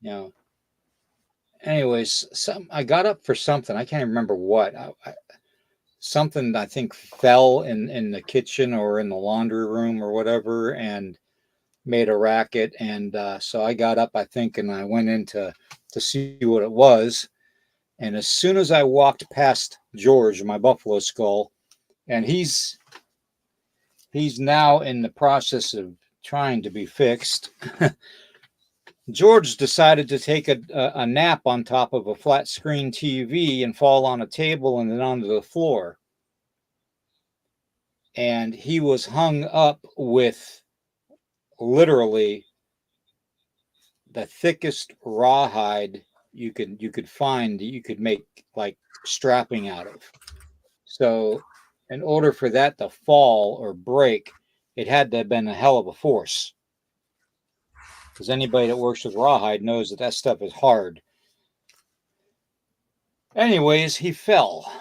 Speaker 1: know. Anyways, I got up for something. I can't remember what. Something I think fell in the kitchen or in the laundry room or whatever, and made a racket. And so I got up, I think, and I went in to see what it was. And as soon as I walked past George, my buffalo skull, and he's now in the process of trying to be fixed. George decided to take a nap on top of a flat screen TV and fall on a table and then onto the floor. And he was hung up with literally the thickest rawhide you could find, you could make like strapping out of. So in order for that to fall or break, it had to have been a hell of a force. Because anybody that works with rawhide knows that stuff is hard. Anyways, he fell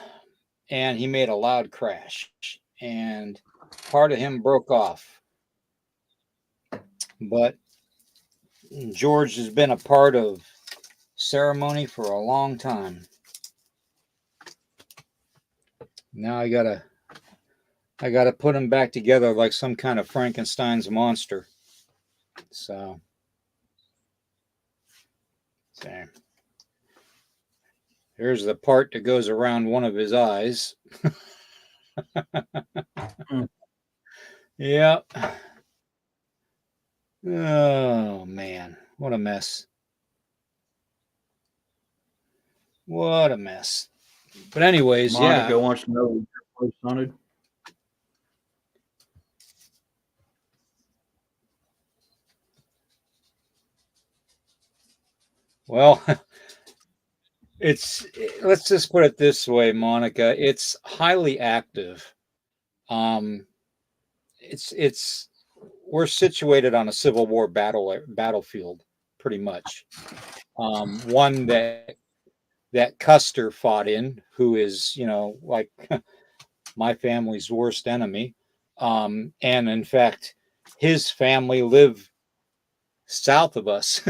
Speaker 1: and he made a loud crash and part of him broke off. But George has been a part of ceremony for a long time. Now I gotta put him back together like some kind of Frankenstein's monster. So here's the part that goes around one of his eyes. Yep. Oh man, what a mess. What a mess. But anyways,
Speaker 2: Monica wants to know what your place sounded.
Speaker 1: Well, let's just put it this way, Monica. It's highly active. It's we're situated on a Civil War battlefield, pretty much. One that Custer fought in, who is, like my family's worst enemy. And in fact, his family live south of us.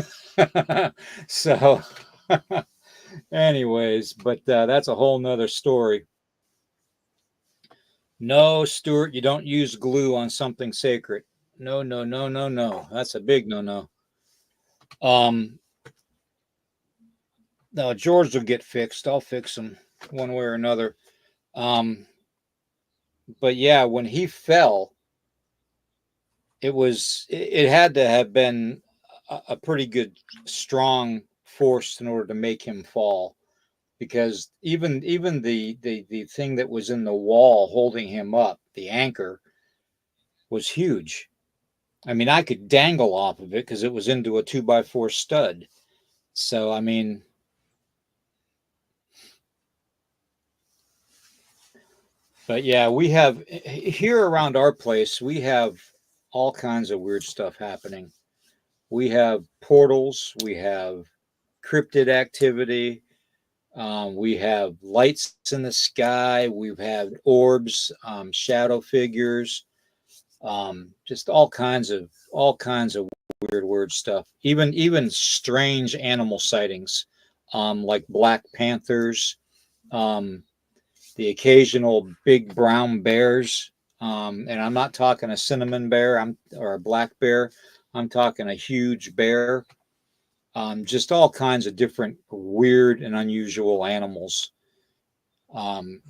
Speaker 1: So, anyways, but that's a whole nother story. No, Stuart, you don't use glue on something sacred. No, no, no, no, no. That's a big no, no. Um, no, George will get fixed. I'll fix him one way or another. Um, but yeah, when he fell, it had to have been a pretty good, strong force in order to make him fall. Because even the thing that was in the wall holding him up, the anchor, was huge. I mean, I could dangle off of it because it was into a 2x4 stud. So, I mean, but yeah, we have here around our place, we have all kinds of weird stuff happening. We have portals, we have cryptid activity, we have lights in the sky, we've had orbs, shadow figures, just all kinds of weird stuff. Even strange animal sightings, like black panthers, um, the occasional big brown bears. And I'm not talking a cinnamon bear, or a black bear. I'm talking a huge bear. Just all kinds of different weird and unusual animals. Um,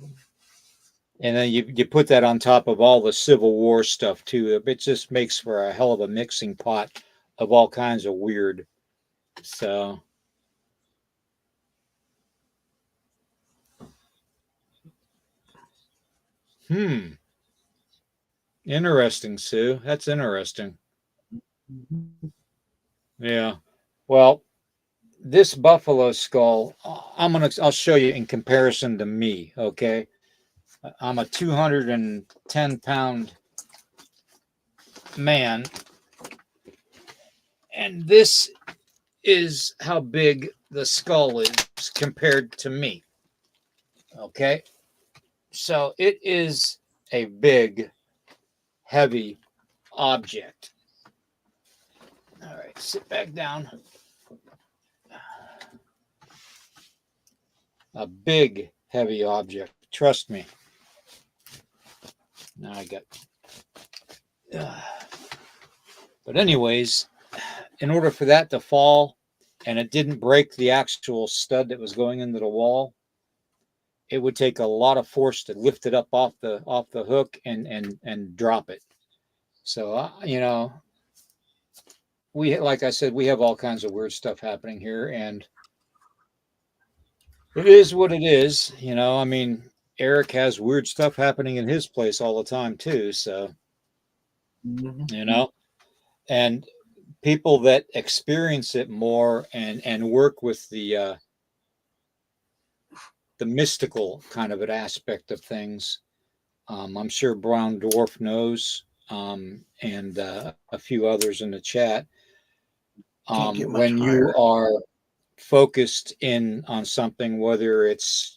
Speaker 1: and then you put that on top of all the Civil War stuff too. It just makes for a hell of a mixing pot of all kinds of weird. So, interesting, Sue. That's interesting. Yeah. Well, this buffalo skull, I'll show you in comparison to me. Okay, I'm a 210-pound man, and this is how big the skull is compared to me. Okay, so it is a big, heavy object. All right, sit back down. A big, heavy object. Trust me. Now I got. But anyways, in order for that to fall, and it didn't break the actual stud that was going into the wall, it would take a lot of force to lift it up off the hook and drop it. So we, like I said, we have all kinds of weird stuff happening here, and it is what it is. I mean, Eric has weird stuff happening in his place all the time too. So you know, and people that experience it more and work with the mystical kind of an aspect of things. I'm sure Brown Dwarf knows, and a few others in the chat. When you are focused in on something, whether it's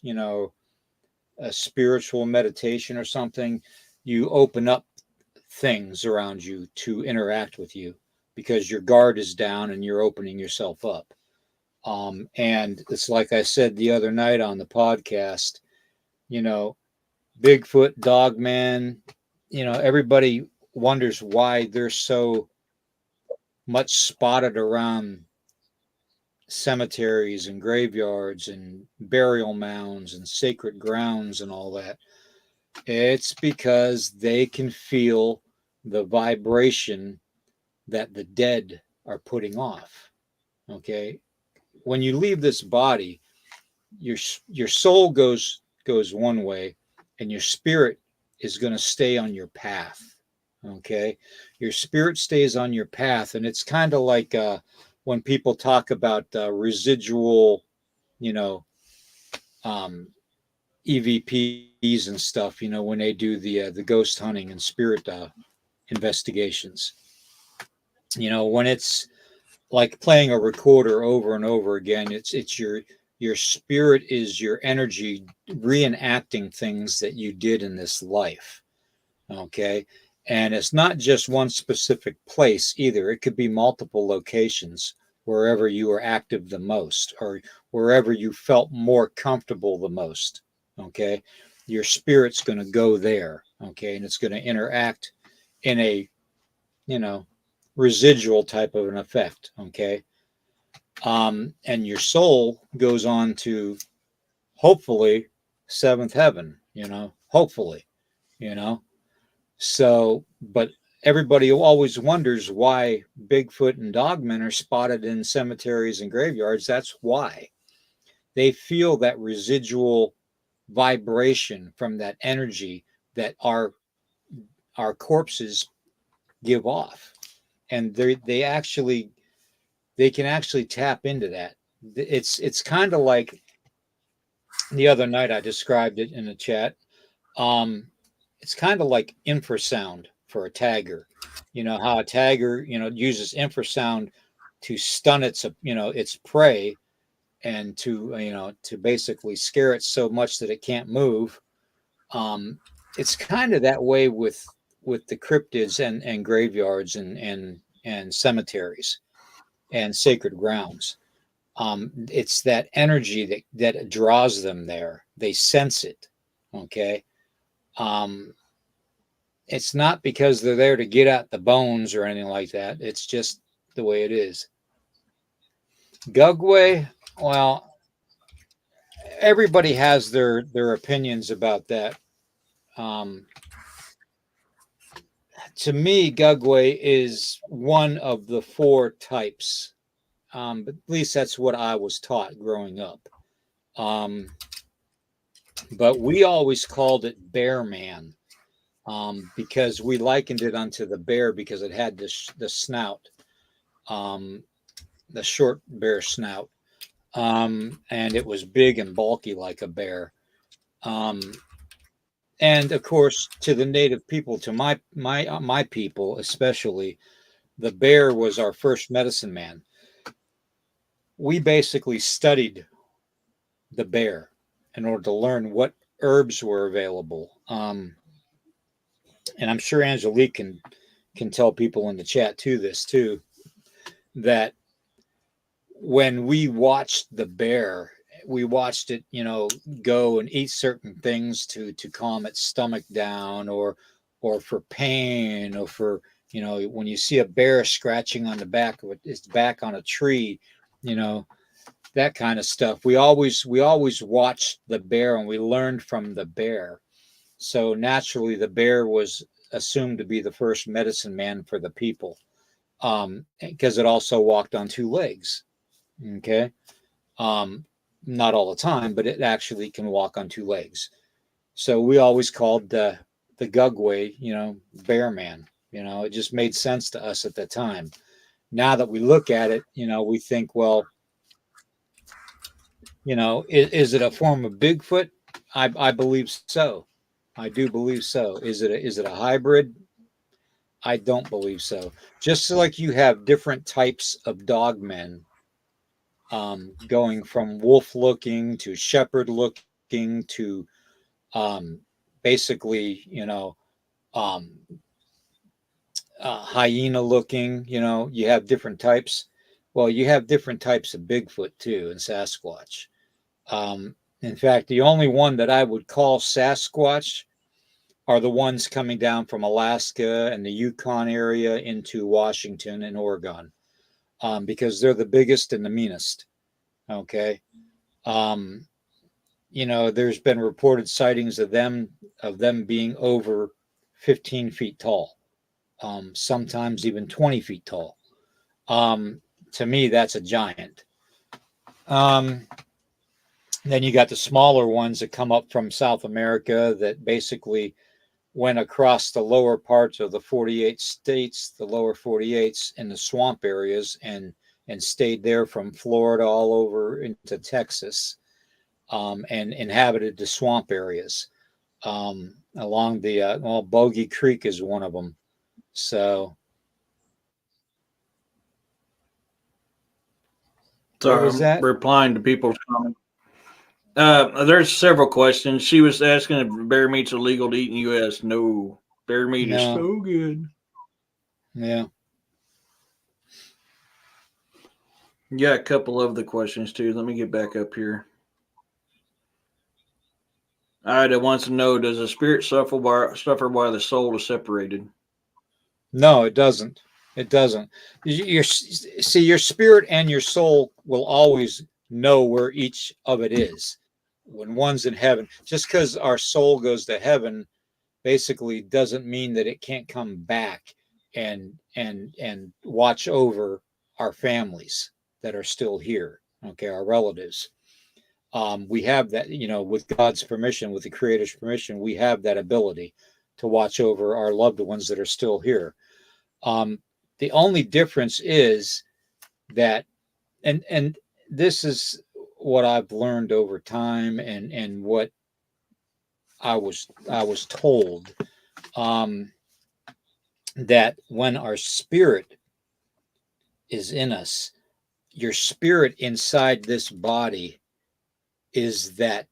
Speaker 1: a spiritual meditation or something, you open up things around you to interact with you because your guard is down and you're opening yourself up. And it's like I said the other night on the podcast, you know, Bigfoot, Dogman, everybody wonders why they're so much spotted around cemeteries and graveyards and burial mounds and sacred grounds and all that. It's because they can feel the vibration that the dead are putting off. Okay. When you leave this body, your soul goes one way and your spirit is going to stay on your path. Okay. Your spirit stays on your path. And it's kind of like when people talk about residual, you know, um, EVPs and stuff, when they do the ghost hunting and spirit investigations. When it's like playing a recorder over and over again, it's your spirit is your energy reenacting things that you did in this life. Okay. And it's not just one specific place either. It could be multiple locations wherever you were active the most or wherever you felt more comfortable the most. Okay. Your spirit's going to go there. Okay. And it's going to interact in a, you know, residual type of an effect. Okay. And your soul goes on to hopefully seventh heaven, hopefully, you know. So, but everybody always wonders why Bigfoot and dogmen are spotted in cemeteries and graveyards. That's why they feel that residual vibration from that energy that our corpses give off, and they can actually tap into that. It's kind of like the other night I described it in the chat. Um, it's kind of like infrasound for a tagger. You know how a tagger, uses infrasound to stun its prey and to basically scare it so much that it can't move. Um, it's kind of that way with the cryptids and graveyards and cemeteries and sacred grounds. It's that energy that draws them there. They sense it. Okay. Um, it's not because they're there to get at the bones or anything like that. It's just the way it is. Gugway, well, everybody has their opinions about that. Um, to me, Gugway is one of the four types. But at least that's what I was taught growing up. Um, but we always called it Bear Man, because we likened it unto the bear because it had the snout, um, the short bear snout, and it was big and bulky like a bear. Um, and of course, to the native people, to my people especially, the bear was our first medicine man. We basically studied the bear in order to learn what herbs were available. And I'm sure Angelique can tell people in the chat too this too, that when we watched the bear, we watched it, go and eat certain things to calm its stomach down, or for pain, or for, when you see a bear scratching on the back of its back on a tree, you know, that kind of stuff. We always watched the bear and we learned from the bear. So naturally, the bear was assumed to be the first medicine man for the people, because it also walked on two legs. Okay. Um, Not all the time, but it actually can walk on two legs. So we always called the Gugway, Bear Man. It just made sense to us at the time. Now that we look at it, we think, well, is it a form of Bigfoot? I believe so. I do believe so. Is it a hybrid? I don't believe so. Just like you have different types of dogmen, going from wolf looking to shepherd looking to, basically, um, hyena looking. You have different types. Well, you have different types of Bigfoot too, and Sasquatch. In fact, the only one that I would call Sasquatch are the ones coming down from Alaska and the Yukon area into Washington and Oregon, because they're the biggest and the meanest. Okay. Um, there's been reported sightings of them being over 15 feet tall, sometimes even 20 feet tall. Um, to me, that's a giant. Um, then you got the smaller ones that come up from South America that basically went across the lower parts of the 48 states, the lower 48s, in the swamp areas, and stayed there from Florida all over into Texas, and inhabited the swamp areas, along the Bogey Creek is one of them. So What
Speaker 2: Sorry,
Speaker 1: was
Speaker 2: I'm
Speaker 1: that?
Speaker 2: replying to people's comments. There's several questions. She was asking if bear meat's illegal to eat in the U.S. No, bear meat is
Speaker 1: No.
Speaker 2: so good.
Speaker 1: Yeah.
Speaker 2: Yeah, a couple of the questions too. Let me get back up here. Ida wants to know: does the spirit suffer while the soul is separated?
Speaker 1: No, it doesn't. It doesn't. See, your spirit and your soul will always know where each of it is. When one's in heaven, just because our soul goes to heaven, basically doesn't mean that it can't come back and watch over our families that are still here. Okay, our relatives. We have that, with God's permission, with the Creator's permission, we have that ability to watch over our loved ones that are still here. Um, the only difference is that, and this is what I've learned over time, and what I was told, that when our spirit is in us, your spirit inside this body is that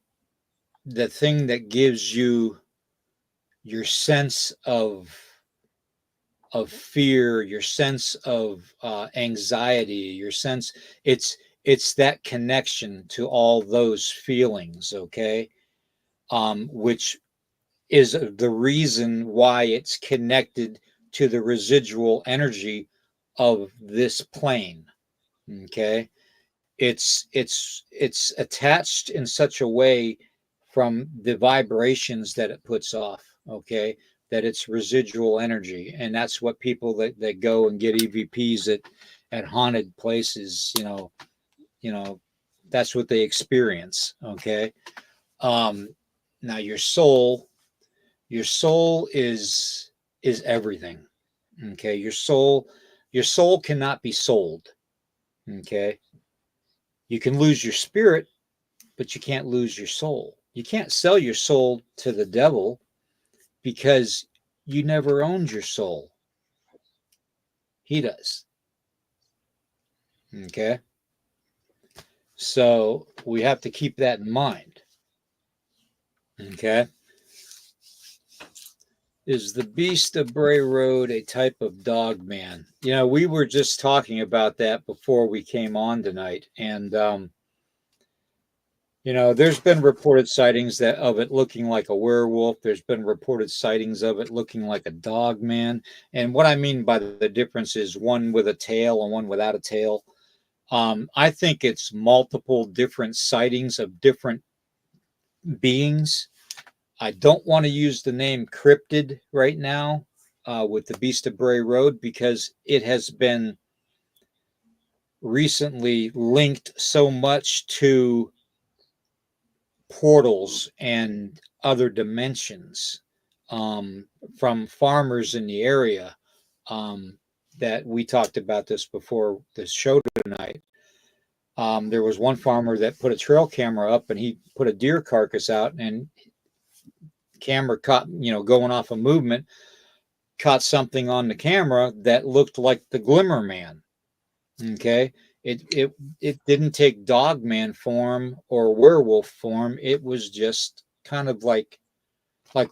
Speaker 1: the thing that gives you your sense of fear, your sense of anxiety, your sense, it's that connection to all those feelings, okay, which is the reason why it's connected to the residual energy of this plane, okay. It's attached in such a way from the vibrations that it puts off, okay, that it's residual energy. And that's what people that go and get EVPs at haunted places, that's what they experience, okay. um Now your soul is everything, okay. Your soul cannot be sold, okay. You can lose your spirit, but you can't lose your soul. You can't sell your soul to the devil because you never owned your soul. He does. Okay. So we have to keep that in mind. Okay. Is the Beast of Bray Road a type of dog man? We were just talking about that before we came on tonight. And there's been reported sightings of it looking like a werewolf. There's been reported sightings of it looking like a dog man. And what I mean by the difference is one with a tail and one without a tail. I think it's multiple different sightings of different beings. I don't want to use the name cryptid right now with the Beast of Bray Road, because it has been recently linked so much to portals and other dimensions, from farmers in the area, that we talked about this before the show tonight. There was one farmer that put a trail camera up, and he put a deer carcass out, and camera caught, going off a movement, caught something on the camera that looked like the Glimmer Man. Okay. It didn't take dog man form or werewolf form. It was just kind of like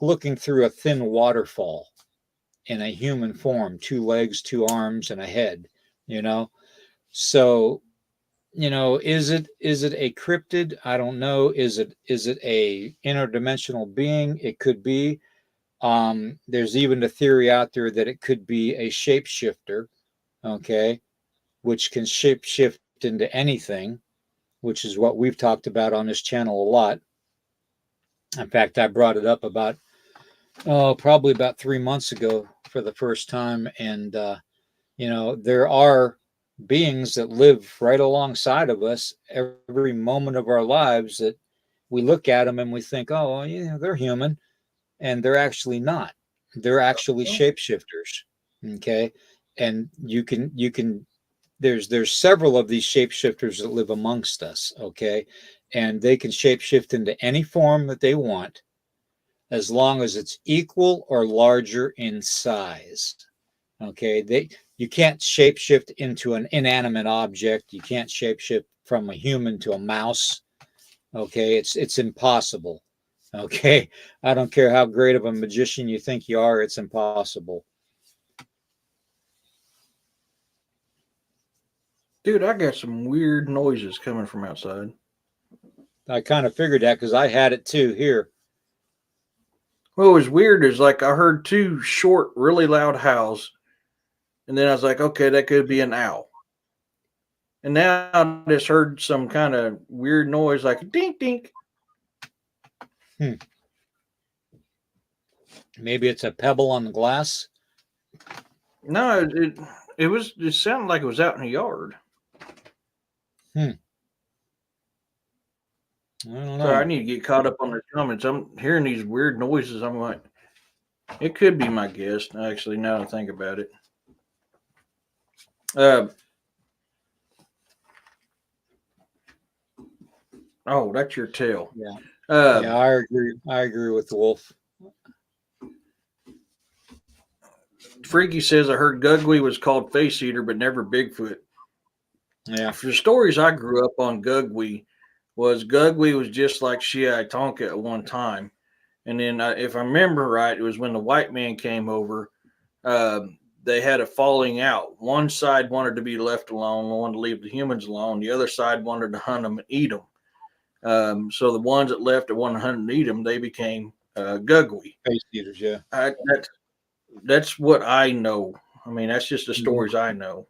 Speaker 1: looking through a thin waterfall in a human form, two legs, two arms, and a head, you know. So, is it a cryptid? I don't know. Is it a interdimensional being? It could be. There's even a theory out there that it could be a shapeshifter, okay, which can shapeshift into anything, which is what we've talked about on this channel a lot. In fact, I brought it up probably about 3 months ago for the first time. And, there are beings that live right alongside of us every moment of our lives that we look at them and we think, oh, well, they're human. And they're actually not. They're actually shapeshifters. Okay. And there's several of these shapeshifters that live amongst us. Okay. And they can shapeshift into any form that they want, as long as it's equal or larger in size. Okay, you can't shapeshift into an inanimate object. You can't shapeshift from a human to a mouse. Okay, it's impossible. Okay, I don't care how great of a magician you think you are, it's impossible.
Speaker 2: Dude, I got some weird noises coming from outside.
Speaker 1: I kind of figured that because I had it too here.
Speaker 2: What was weird is like I heard two short, really loud howls, and then I was like, okay, that could be an owl. And now I just heard some kind of weird noise like a dink dink.
Speaker 1: Hmm. Maybe it's a pebble on the glass.
Speaker 2: No, it sounded like it was out in the yard.
Speaker 1: Hmm. I don't
Speaker 2: Sorry, I
Speaker 1: know.
Speaker 2: need to get caught up on the comments. I'm hearing these weird noises. I'm like, it could be my guest. Actually, now that I think about it. Uh, oh, that's your tail.
Speaker 1: Yeah.
Speaker 2: Uh,
Speaker 1: Yeah, I agree. I agree with the wolf.
Speaker 2: Freaky says I heard Gugly was called Face Eater, but never Bigfoot.
Speaker 1: Yeah.
Speaker 2: For the stories I grew up on, Gugly was just like Shiai Tonka at one time, and then if I remember right, it was when the white man came over. They had a falling out. One side wanted to be left alone, wanted to leave the humans alone. The other side wanted to hunt them and eat them. So the ones that left that wanted to hunt and eat them, they became Gugly.
Speaker 1: Face eaters, yeah.
Speaker 2: That's what I know. I mean, that's just the
Speaker 1: Mhm.
Speaker 2: stories I know.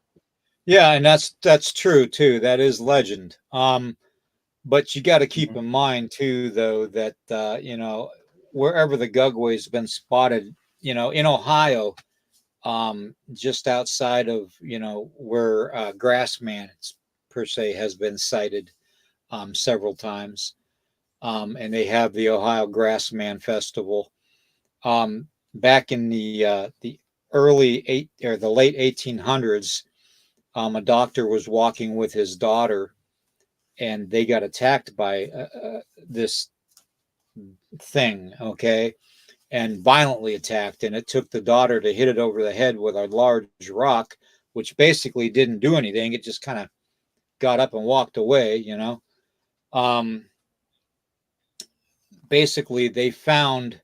Speaker 1: Yeah, and that's true too. That is legend. But you got to keep in mind too, though, that wherever the Gugway's been spotted, in Ohio, just outside of where Grassman per se has been sighted several times, and they have the Ohio Grassman Festival. Back in the the late 1800s, a doctor was walking with his daughter, and they got attacked by this thing, okay, and violently attacked. And it took the daughter to hit it over the head with a large rock, which basically didn't do anything. It just kind of got up and walked away. Um, Basically, they found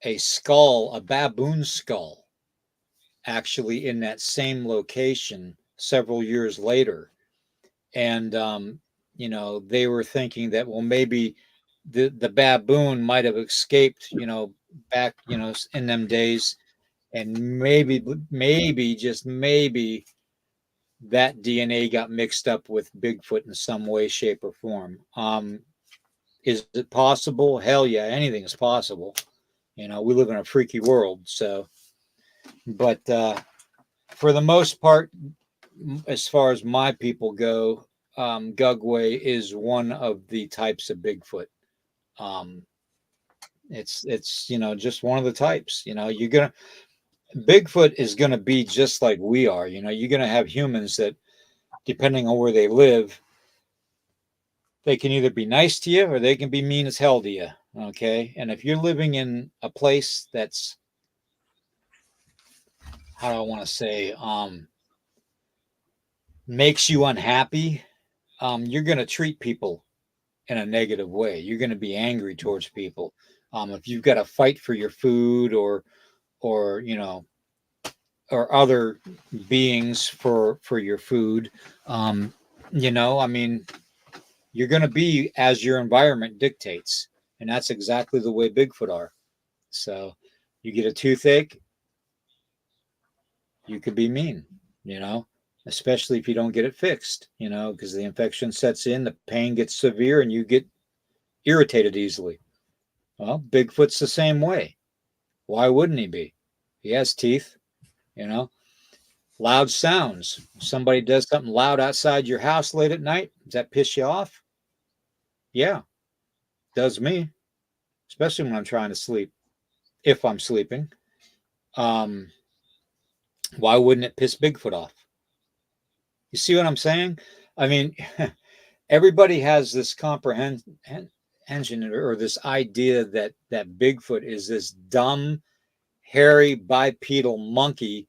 Speaker 1: a skull, a baboon skull, actually in that same location several years later. And they were thinking that, well, maybe the baboon might have escaped, back, in them days, and maybe just maybe that DNA got mixed up with Bigfoot in some way, shape, or form. Is it possible? Hell yeah, anything is possible. We live in a freaky world, so. But for the most part, as far as my people go, Gugway is one of the types of Bigfoot. Um, it's just one of the types. Bigfoot is gonna be just like we are. You're gonna have humans that, depending on where they live, they can either be nice to you or they can be mean as hell to you. Okay, and if you're living in a place that's, how do I want to say, makes you unhappy, you're gonna treat people in a negative way. You're going to be angry towards people. If you've got to fight for your food, or or other beings for your food, I mean, you're going to be as your environment dictates, and that's exactly the way Bigfoot are. So, you get a toothache, you could be mean, you know, especially if you don't get it fixed, because the infection sets in, the pain gets severe, and you get irritated easily. Well, Bigfoot's the same way. Why wouldn't he be? He has teeth, you know. Loud sounds. Somebody does something loud outside your house late at night. Does that piss you off? Yeah, does me, especially when I'm trying to sleep. If I'm sleeping, um, why wouldn't it piss Bigfoot off? You see what I'm saying? I mean, everybody has this comprehension or this idea that Bigfoot is this dumb, hairy bipedal monkey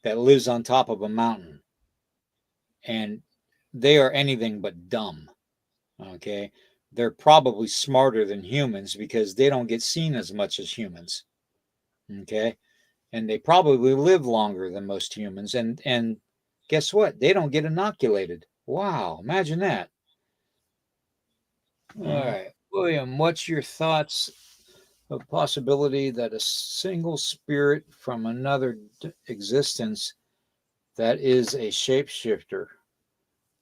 Speaker 1: that lives on top of a mountain. And they are anything but dumb. Okay. They're probably smarter than humans because they don't get seen as much as humans. Okay. And they probably live longer than most humans. And guess what? They don't get inoculated. Wow. Imagine that. All
Speaker 2: Mhm.
Speaker 1: right. William, what's your thoughts of possibility that a single spirit from another existence that is a shapeshifter,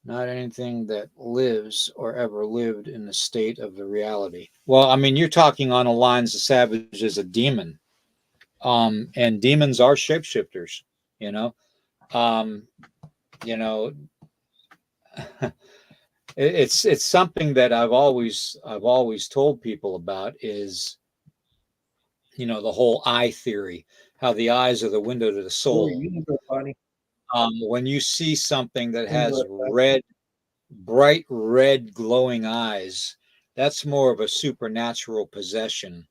Speaker 1: not anything that lives or ever lived in the state of the reality? Well, I mean, you're talking on the lines of Savage as a demon. And demons are shapeshifters, you know. Um, you know, it's something that I've always told people about is, the whole eye theory, how the eyes are the window to the
Speaker 2: Where
Speaker 1: soul.
Speaker 2: you can go, buddy.
Speaker 1: When you see something that
Speaker 2: You can
Speaker 1: has
Speaker 2: go.
Speaker 1: bright red glowing eyes, that's more of a supernatural possession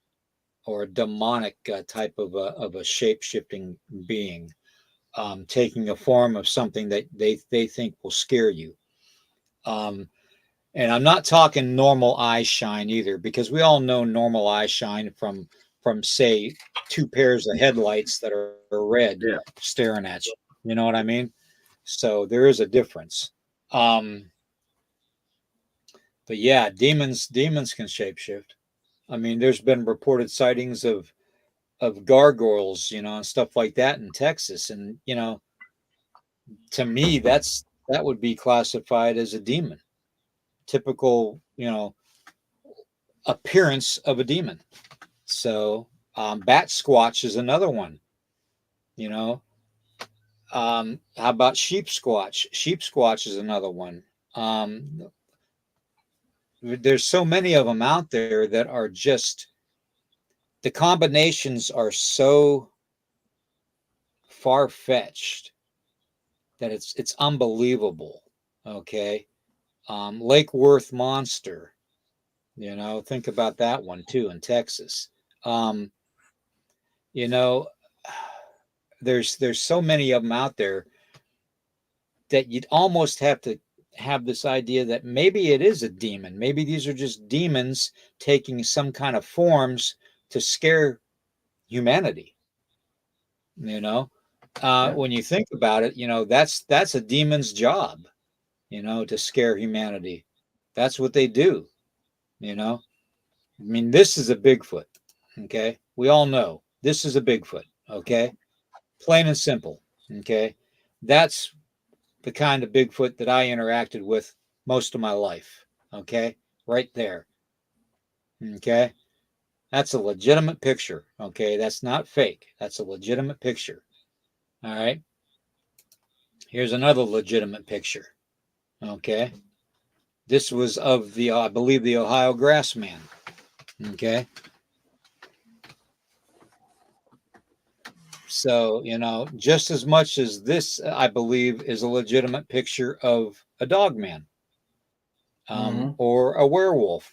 Speaker 1: or a demonic type of a shape shifting being, taking a form of something that they think will scare you. Um, and I'm not talking normal eye shine either, because we all know normal eye shine from say two pairs of headlights that are red
Speaker 2: Yeah.
Speaker 1: staring at you. You know what I mean? So there is a difference. Um, but yeah, demons can shapeshift. I mean, there's been reported sightings of gargoyles, and stuff like that in Texas, and to me, that would be classified as a demon, typical, appearance of a demon. So, bat squatch is another one. You know, how about sheep squatch? Sheep squatch is another one. There's so many of them out there that are just, the combinations are so far fetched that it's unbelievable. Okay, Lake Worth monster. Think about that one too in Texas. Um, you know, there's so many of them out there that you'd almost have to have this idea that maybe it is a demon. Maybe these are just demons taking some kind of forms to scare humanity. You know,
Speaker 2: Yeah.
Speaker 1: when you think about it, that's a demon's job. To scare humanity. That's what they do. You know, I mean, this is a Bigfoot. Okay, we all know this is a Bigfoot. Okay, plain and simple. Okay, that's the kind of Bigfoot that I interacted with most of my life. Okay, right there. Okay, that's a legitimate picture. Okay, that's not fake. That's a legitimate picture. All right, here's another legitimate picture. Okay, this was of I believe, the Ohio grassman. Okay, so just as much as this, I believe, is a legitimate picture of a dog man,
Speaker 2: Mm-hmm.
Speaker 1: or a werewolf,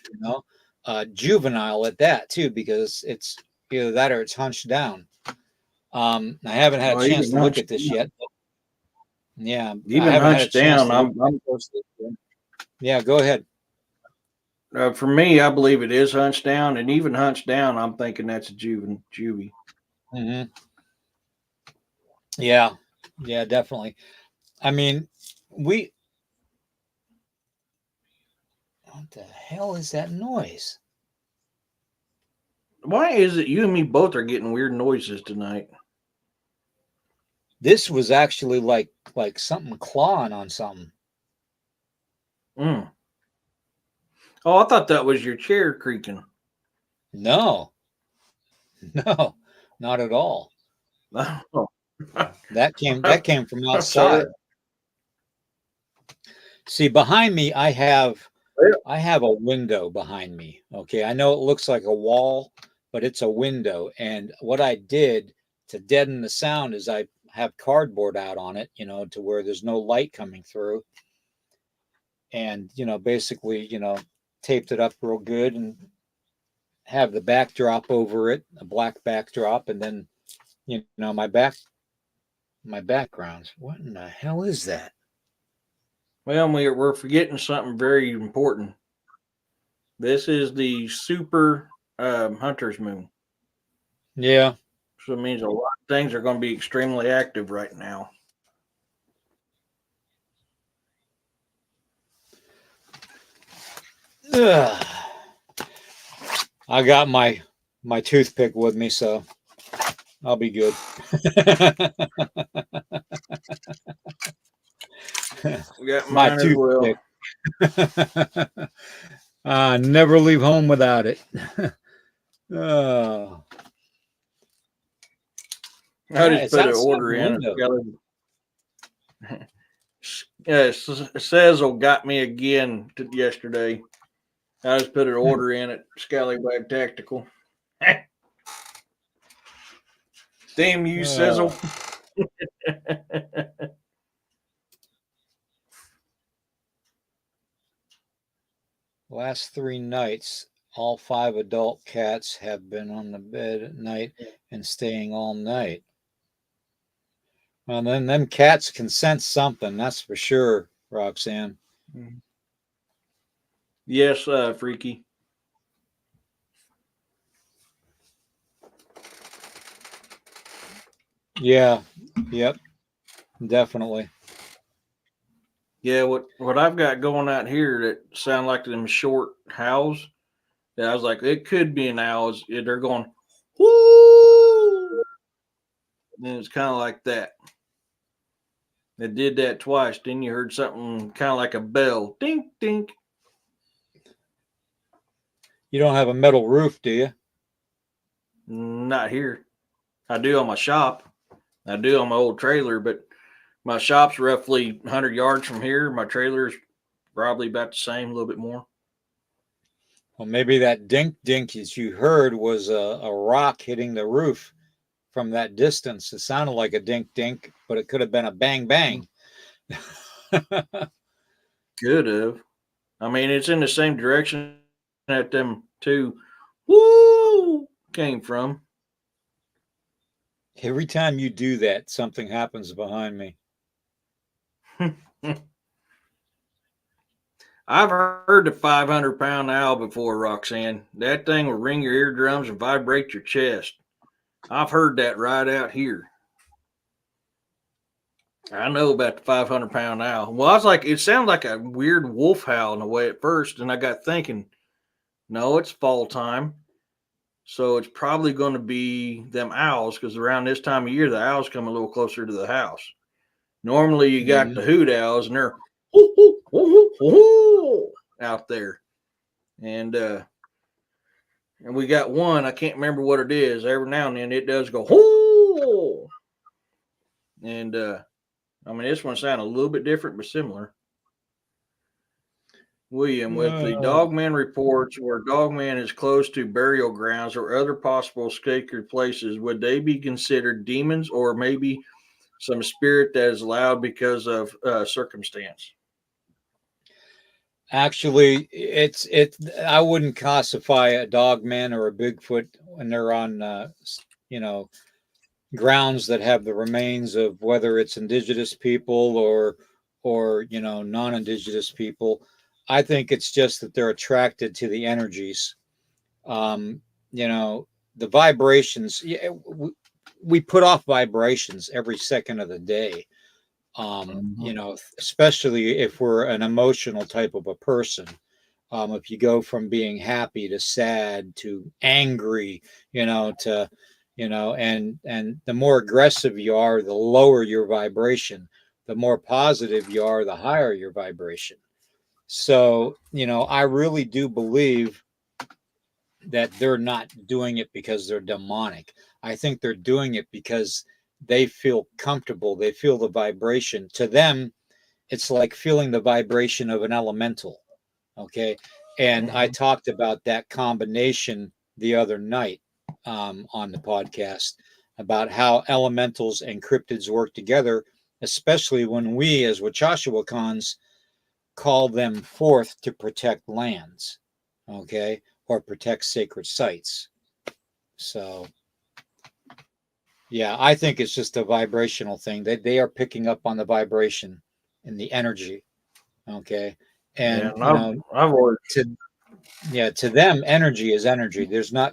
Speaker 1: juvenile at that too, because it's either that or it's hunched down. I haven't had a
Speaker 2: Well,
Speaker 1: chance to look at this yet. Yeah, I
Speaker 2: even
Speaker 1: haven't had a
Speaker 2: hunched
Speaker 1: chance
Speaker 2: down,
Speaker 1: to look at it closely. Yeah, go ahead.
Speaker 2: for me, I believe it is hunched down, and even hunched down, I'm thinking that's a juvie.
Speaker 1: Hmm. Yeah, yeah, definitely. I mean, we. What the hell is that noise?
Speaker 2: Why is it you and me both are getting weird noises tonight?
Speaker 1: This was actually like something clawing on something.
Speaker 2: Mm. Oh, I thought that was your chair creaking.
Speaker 1: No, no, not at all.
Speaker 2: Oh,
Speaker 1: That came from
Speaker 2: I'm sorry.
Speaker 1: outside. See, behind me, I have a window behind me. Okay, I know it looks like a wall, but it's a window. And what I did to deaden the sound is I have cardboard out on it, to where there's no light coming through, and basically, taped it up real good and have the backdrop over it, a black backdrop, and then my background. What in the hell is that?
Speaker 2: Well, we're forgetting something very important. This is the super hunter's moon.
Speaker 1: Yeah.
Speaker 2: So it means a lot of things are going to be extremely active right now.
Speaker 1: Ugh. I got my toothpick with me, so I'll be good.
Speaker 2: We got
Speaker 1: My
Speaker 2: mine as well.
Speaker 1: toothpick. Never leave home without it. Oh,
Speaker 2: I just
Speaker 1: it's
Speaker 2: put an
Speaker 1: outside
Speaker 2: order
Speaker 1: the
Speaker 2: in.
Speaker 1: window.
Speaker 2: Sezzle got me again yesterday. I just put an order in at Scallywag Tactical. Damn you, Sizzle.
Speaker 1: Last 3 nights, all 5 adult cats have been on the bed at night and staying all night. Well, then them cats can sense something, that's for sure, Roxanne.
Speaker 2: Yes, Freaky.
Speaker 1: Yeah, yep, definitely.
Speaker 2: Yeah, what I've got going out here that sound like them short howls. Yeah, I was like, it could be an owl. They're going, whoo! And it's kind of like that. It did that twice. Then you heard something kind of like a bell. Dink, dink.
Speaker 1: You don't have a metal roof, do you?
Speaker 2: Not here. I do on my shop. I do on my old trailer, but my shop's roughly 100 yards from here. My trailer's probably about the same, a little bit more.
Speaker 1: Well, maybe that dink dink that you heard was a rock hitting the roof from that distance. It sounded like a dink dink, but it could have been a bang bang.
Speaker 2: Could have. I mean, it's in the same direction that them two woo came from.
Speaker 1: Every time you do that, something happens behind me.
Speaker 2: I've heard the 500-pound owl before, Roxanne. That thing will ring your eardrums and vibrate your chest. I've heard that right out here. I know about the 500-pound owl. Well, I was like, it sounded like a weird wolf howl in a way at first, and I got thinking, no, it's fall time. So it's probably going to be them owls because around this time of year, the owls come a little closer to the house. Normally, you got the hoot owls, and they're hoo, hoo, hoo, hoo, hoo, out there. And we got one, I can't remember what it is. Every now and then it does go, hoo. And I mean, this one sounded a little bit different, but similar. William, with the Dogman reports where Dogman is close to burial grounds or other possible sacred places, would they be considered demons or maybe some spirit that is allowed because of circumstance?
Speaker 1: Actually, it's I wouldn't classify a dogman or a Bigfoot when they're on grounds that have the remains of whether it's indigenous people or non-indigenous people. I think it's just that they're attracted to the energies. Um, you know, the vibrations. Yeah, we put off vibrations every second of the day. Especially if we're an emotional type of a person. If you go from being happy to sad to angry, and the more aggressive you are, the lower your vibration. The more positive you are, the higher your vibration. So, I really do believe that they're not doing it because they're demonic. I think they're doing it because they feel comfortable. They feel the vibration. To them, it's like feeling the vibration of an elemental. Okay. And I talked about that combination the other night on the podcast about how elementals and cryptids work together, especially when we, as Wachashawakans, call them forth to protect lands. Okay. Or protect sacred sites. So, yeah, I think it's just a vibrational thing. They are picking up on the vibration and the energy. Okay.
Speaker 2: Yeah,
Speaker 1: And,
Speaker 2: and I've always.
Speaker 1: to, yeah, to them, energy is energy. There's not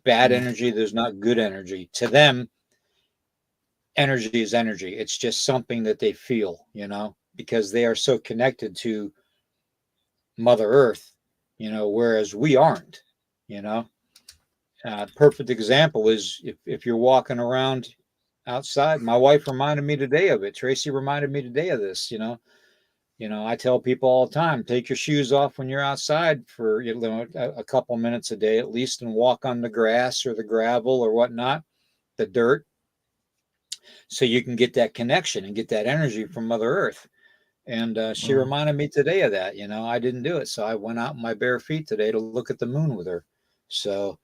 Speaker 1: bad
Speaker 2: Mm,
Speaker 1: energy. There's not good energy. To them, energy is energy. It's just something that they feel, because they are so connected to Mother Earth, whereas we aren't, you know. Perfect example is if you're walking around outside. My wife reminded me today of it. Tracy reminded me today of this, I tell people all the time, take your shoes off when you're outside for a couple minutes a day at least, and walk on the grass or the gravel or whatnot, the dirt, so you can get that connection and get that energy from Mother Earth. And she
Speaker 2: mm,
Speaker 1: reminded me today of that. I didn't do it, so I went out in my bare feet today to look at the moon with her. So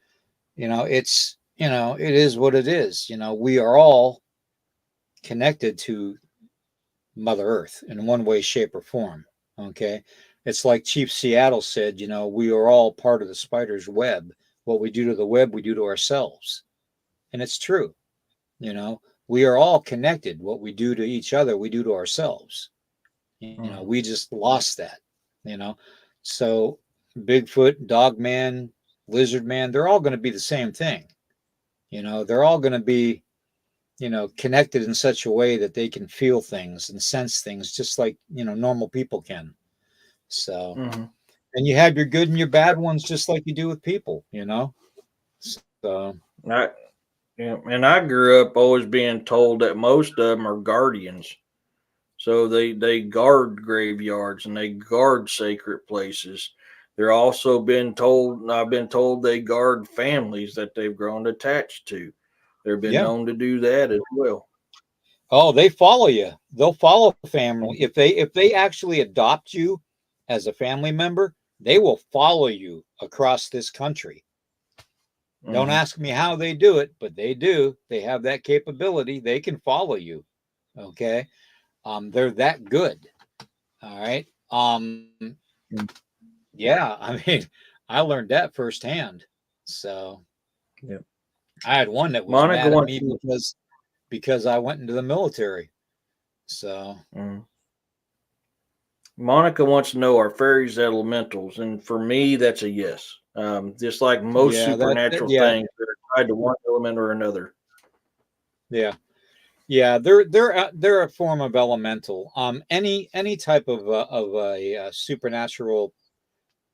Speaker 1: it is what it is. We are all connected to Mother Earth in one way, shape, or form. Okay. It's like Chief Seattle said, we are all part of the spider's web. What we do to the web, we do to ourselves. And it's true. We are all connected. What we do to each other, we do to ourselves.
Speaker 2: mm.
Speaker 1: We just lost that, you know. So Bigfoot, Dog Man, Lizard Man, they're all going to be the same thing. They're all going to be, connected in such a way that they can feel things and sense things just like, normal people can. So,
Speaker 2: Mhm.
Speaker 1: and you have your good and your bad ones just like you do with people. So,
Speaker 2: I Yeah, and I grew up always being told that most of them are guardians. So they guard graveyards and they guard sacred places. They're also been told I've been told they guard families that they've grown attached to. They've been
Speaker 1: yeah.
Speaker 2: known to do that as well.
Speaker 1: Oh, they follow you. They'll follow family.
Speaker 2: Mhm.
Speaker 1: If they actually adopt you as a family member, they will follow you across this country. Don't
Speaker 2: Mhm.
Speaker 1: ask me how they do it, but they do. They have that capability. They can follow you. Okay. They're that good. All right. Yeah, I mean, I learned that firsthand. So
Speaker 2: Yeah.
Speaker 1: I had one that was
Speaker 2: Monica
Speaker 1: mad at
Speaker 2: wants
Speaker 1: me
Speaker 2: to,
Speaker 1: because I went into the military. So
Speaker 2: mhm. Monica wants to know, are fairies elementals, and for me that's a yes. Just like most
Speaker 1: yeah,
Speaker 2: supernatural
Speaker 1: yeah,
Speaker 2: things, they're tied to one element or another.
Speaker 1: yeah. Yeah, they're a form of elemental. Any type of a supernatural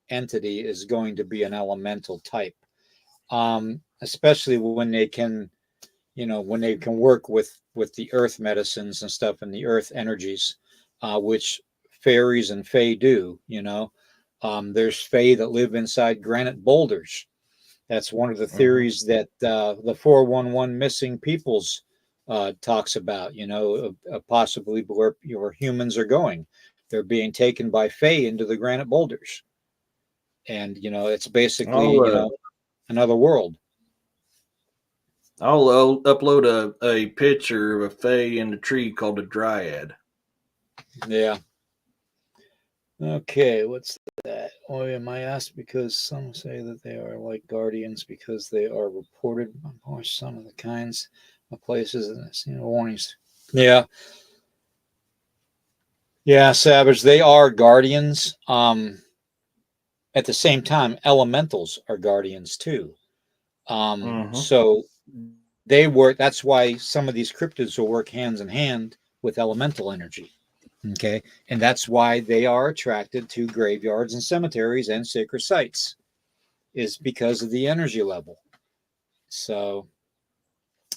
Speaker 1: entity is going to be an elemental type. Especially when they can work with the earth medicines and stuff and the earth energies, which fairies and fae do. There's fae that live inside granite boulders. That's one of the
Speaker 2: Hmm.
Speaker 1: theories that the 411 missing peoples talks about, possibly where your humans are going. They're being taken by fae into the granite boulders. And, it's basically,
Speaker 2: I'll
Speaker 1: another world.
Speaker 2: upload a picture of a fae in the tree called a dryad.
Speaker 1: Yeah. Okay, what's that? Oh, am I asked because some say that they are like guardians because they are reported by some of the kinds of places and warnings. Yeah, yeah, Savage. They are guardians. At the same time, elementals are guardians too.
Speaker 2: Hmm.
Speaker 1: So they work. That's why some of these cryptids will work hands in hand with elemental energy. Okay, and that's why they are attracted to graveyards and cemeteries and sacred sites, is because of the energy level. So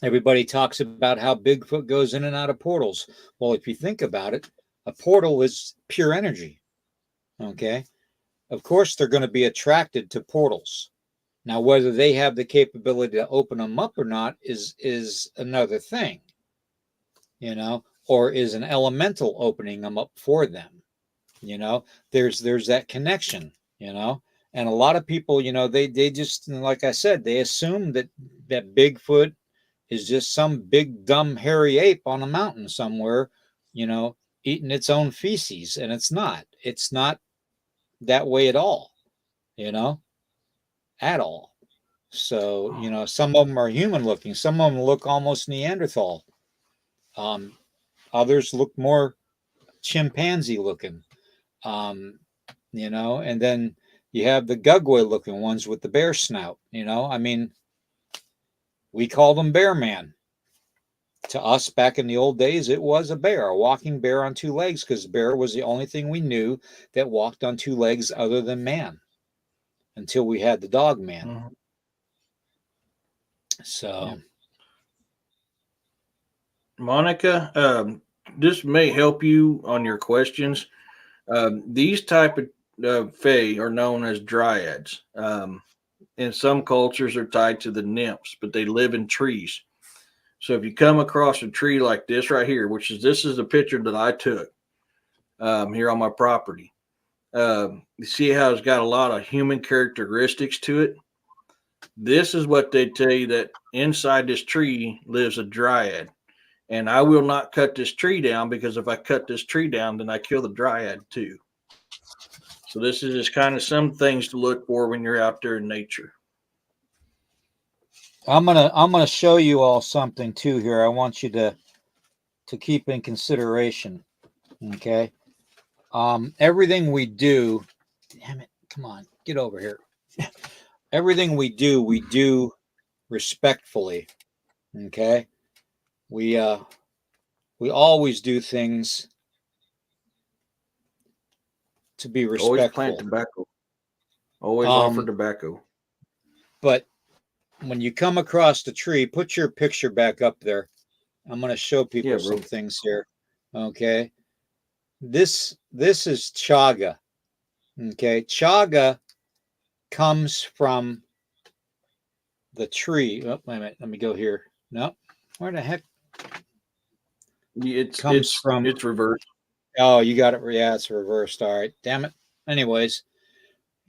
Speaker 1: everybody talks about how Bigfoot goes in and out of portals. Well, if you think about it, a portal is pure energy. Okay. Of course, they're going to be attracted to portals. Now, whether they have the capability to open them up or not is another thing, or is an elemental opening them up for them. There's that connection, and a lot of people, they just, like I said, they assume that Bigfoot is just some big dumb hairy ape on a mountain somewhere, you know eating its own feces, and it's not that way at all, you know at all. So, some of them are human looking, some of them look almost Neanderthal, um, others look more chimpanzee looking. You know, and then you have the gugway looking ones with the bear snout. You know, I mean, we called them bear man. To us back in the old days, it was a bear, a walking bear on two legs, because bear was the only thing we knew that walked on two legs other than man until we had the dog man.
Speaker 2: Mm-hmm.
Speaker 1: So,
Speaker 2: Yeah. Monica, this may help you on your questions. These type of fae are known as dryads. In some cultures, are tied to the nymphs, but they live in trees. So if you come across a tree like this right here, this is a picture that I took here on my property. You see how it's got a lot of human characteristics to it. This is what they tell you, that inside this tree lives a dryad. And I will not cut this tree down, because if I cut this tree down, then I kill the dryad too. So this is just kind of some things to look for when you're out there in nature.
Speaker 1: I'm gonna show you all something too here. I want you to keep in consideration. Okay. Everything we do, damn it, come on, get over here. Everything we do respectfully. Okay. We always do things to be respectful.
Speaker 2: Always plant tobacco. Always offer tobacco.
Speaker 1: But when you come across the tree, put your picture back up there. I'm going to show people some things here. Okay. This is chaga. Okay. Chaga comes from the tree. Oh, wait a minute. Let me go here. No. Where the heck?
Speaker 2: It's reversed.
Speaker 1: Oh, you got it. Yeah, it's reversed. All right. Damn it. Anyways,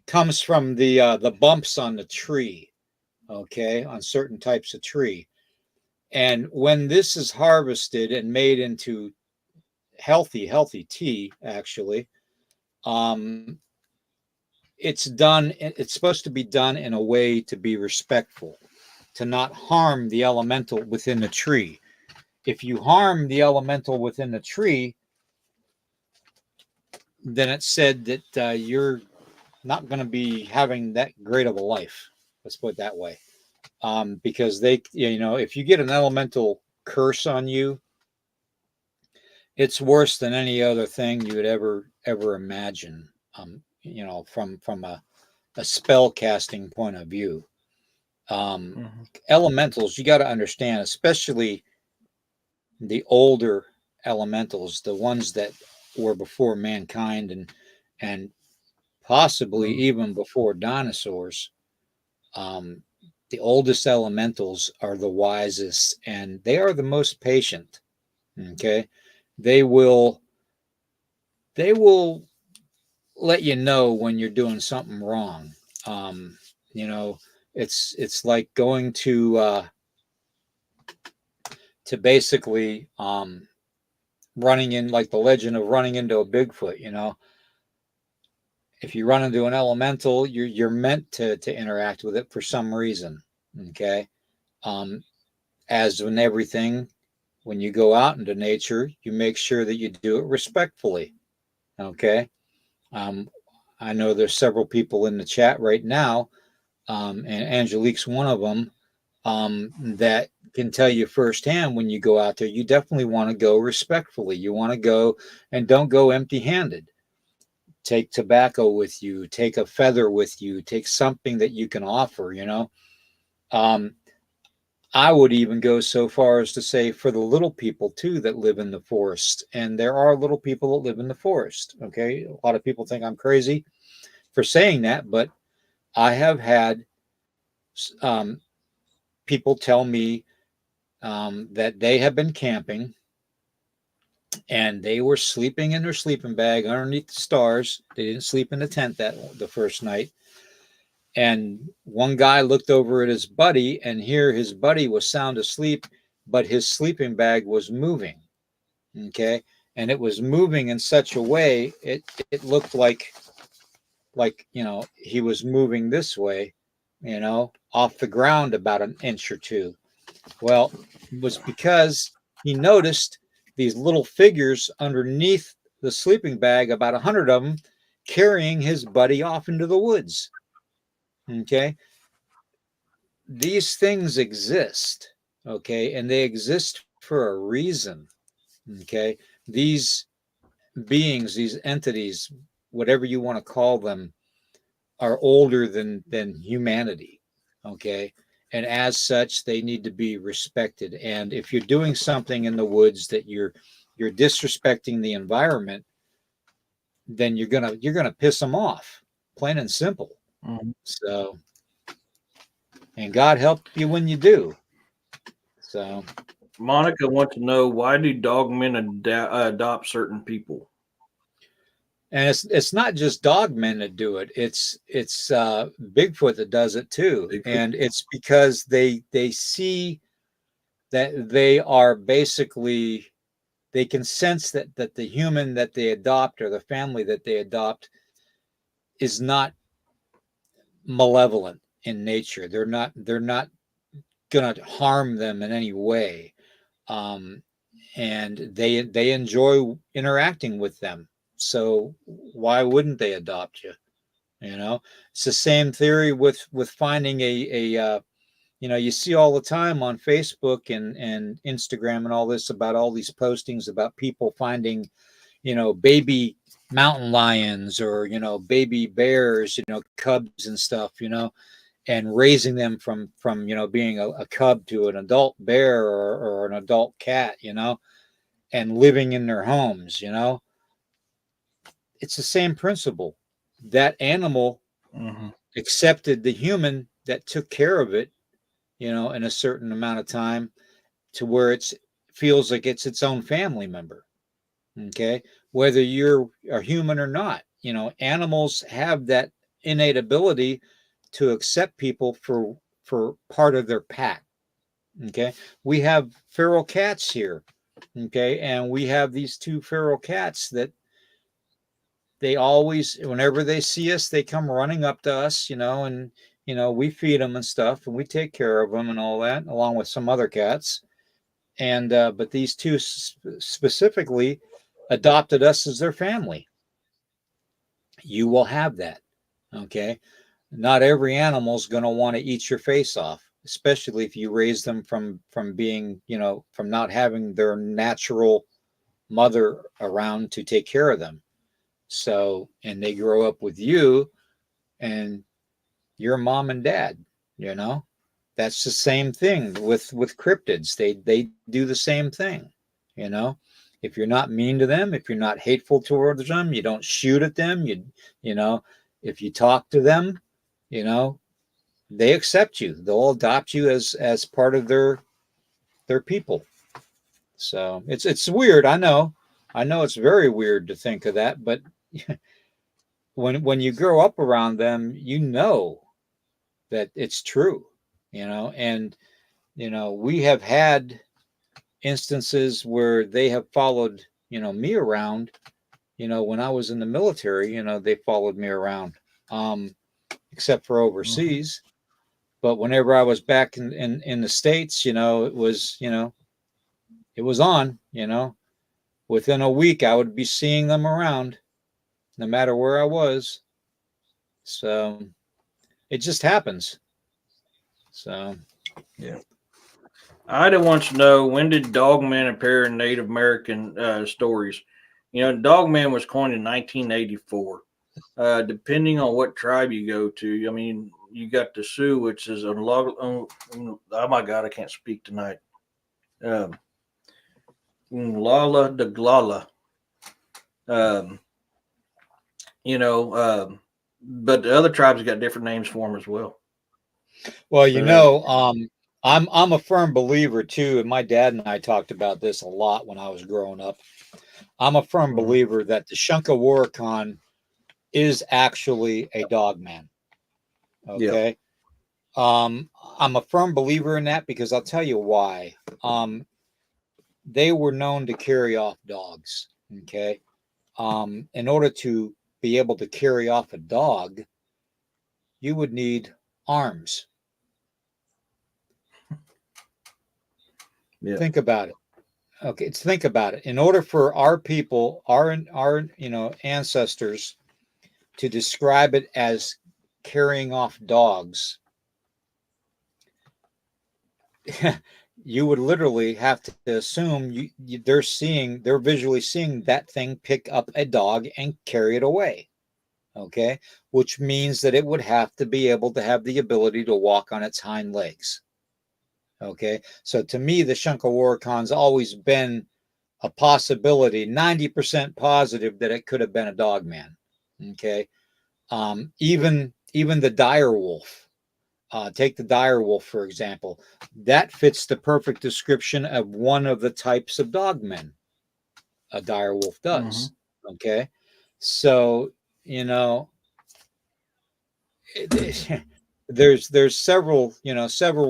Speaker 1: comes from the bumps on the tree. Okay, on certain types of tree. And when this is harvested and made into healthy tea, actually, it's supposed to be done in a way to be respectful, to not harm the elemental within the tree. If you harm the elemental within the tree, then it's said that you're not going to be having that great of a life. Let's put it that way. Because if you get an elemental curse on you, it's worse than any other thing you would ever imagine. From a spell casting point of view. Elementals, you got to understand, especially the older elementals, the ones that were before mankind and possibly even before dinosaurs. The oldest elementals are the wisest, and they are the most patient. Okay, they will let you know when you're doing something wrong. It's like going to basically running in, like the legend of running into a Bigfoot. If you run into an elemental, you're meant to interact with it for some reason. Okay. As in everything, when you go out into nature, you make sure that you do it respectfully. Okay. I know there's several people in the chat right now, and Angelique's one of them, that can tell you firsthand, when you go out there, you definitely want to go respectfully. You want to go, and don't go empty-handed. Take tobacco with you, take a feather with you, take something that you can offer. I would even go so far as to say, for the little people too that live in the forest, and there are little people that live in the forest. Okay, a lot of people think I'm crazy for saying that, but I have had people tell me that they have been camping and they were sleeping in their sleeping bag underneath the stars. They didn't sleep in the tent the first night. And one guy looked over at his buddy, and here his buddy was sound asleep, but his sleeping bag was moving. Okay. And it was moving in such a way, it looked like he was moving this way, off the ground about an inch or two. Well, it was because he noticed these little figures underneath the sleeping bag, about 100 of them, carrying his buddy off into the woods. Okay. These things exist. Okay. And they exist for a reason. Okay. These beings, these entities, whatever you want to call them, are older than humanity. Okay. And as such, they need to be respected. And if you're doing something in the woods that you're disrespecting the environment, then you're gonna piss them off, plain and simple.
Speaker 2: Mm-hmm.
Speaker 1: So, and God help you when you do. So,
Speaker 2: Monica wants to know, why do dogmen adopt certain people?
Speaker 1: and it's not just dogmen that do it. It's Bigfoot that does it too,
Speaker 2: Bigfoot.
Speaker 1: and it's because they see that they are basically, they can sense that the human that they adopt, or the family that they adopt, is not malevolent in nature. They're not going to harm them in any way, um, and they enjoy interacting with them. So why wouldn't they adopt you? You know, it's the same theory with finding you see all the time on Facebook and Instagram and all this, about all these postings about people finding, baby mountain lions, or, baby bears, cubs and stuff, and raising them from being a cub to an adult bear, or an adult cat, and living in their homes. It's the same principle. That animal
Speaker 2: Mm-hmm.
Speaker 1: accepted the human that took care of it, in a certain amount of time, to where it feels like it's its own family member. Okay. Whether you're a human or not, animals have that innate ability to accept people for part of their pack. Okay. We have feral cats here. Okay. And we have these two feral cats that they always, whenever they see us, they come running up to us, and we feed them and stuff, and we take care of them and all that, along with some other cats. And but these two specifically adopted us as their family. You will have that. Okay. Not every animal is going to want to eat your face off, especially if you raise them from being, from not having their natural mother around to take care of them. So, and they grow up with you and your mom and dad, you know. That's the same thing with cryptids. They do the same thing, you know. If you're not mean to them, if you're not hateful towards them, you don't shoot at them, you know, if you talk to them, you know, they accept you. They'll adopt you as part of their people. So it's weird. I know it's very weird to think of that, but when you grow up around them, you know that it's true, and we have had instances where they have followed, me around, when I was in the military, they followed me around, except for
Speaker 2: Mm-hmm.
Speaker 1: overseas. But whenever I was back in the States, it was on, within a week, I would be seeing them around no matter where I was. So it just happens. So,
Speaker 2: Yeah. Ida wants to know, when did Dogman appear in Native American stories? Dogman was coined in 1984. Depending on what tribe you go to, I mean, you got the Sioux, which is oh my God, I can't speak tonight. Um, Lala de Glala. Um, you know, but the other tribes got different names for them as well.
Speaker 1: well,
Speaker 2: But
Speaker 1: I'm a firm believer too, and my dad and I talked about this a lot when I was growing up. I'm a firm
Speaker 2: mhm,
Speaker 1: believer that the Shunka is actually a dog man.
Speaker 2: yeah,
Speaker 1: Okay. I'm a firm believer in that because I'll tell you why. They were known to carry off dogs. Okay. In order to be able to carry off a dog, you would need arms.
Speaker 2: yeah,
Speaker 1: Think about it. Okay, think about it. In order for our people, our ancestors to describe it as carrying off dogs, you would literally have to assume they're visually seeing that thing pick up a dog and carry it away. Okay, which means that it would have to be able to have the ability to walk on its hind legs. Okay, so to me, the Shunkaworakon's always been a possibility, 90% positive that it could have been a dog man. Okay, even the dire wolf. Take the dire wolf, for example. That fits the perfect description of one of the types of dogmen a dire wolf
Speaker 2: Mm-hmm.
Speaker 1: does. Okay. So, you know, there's several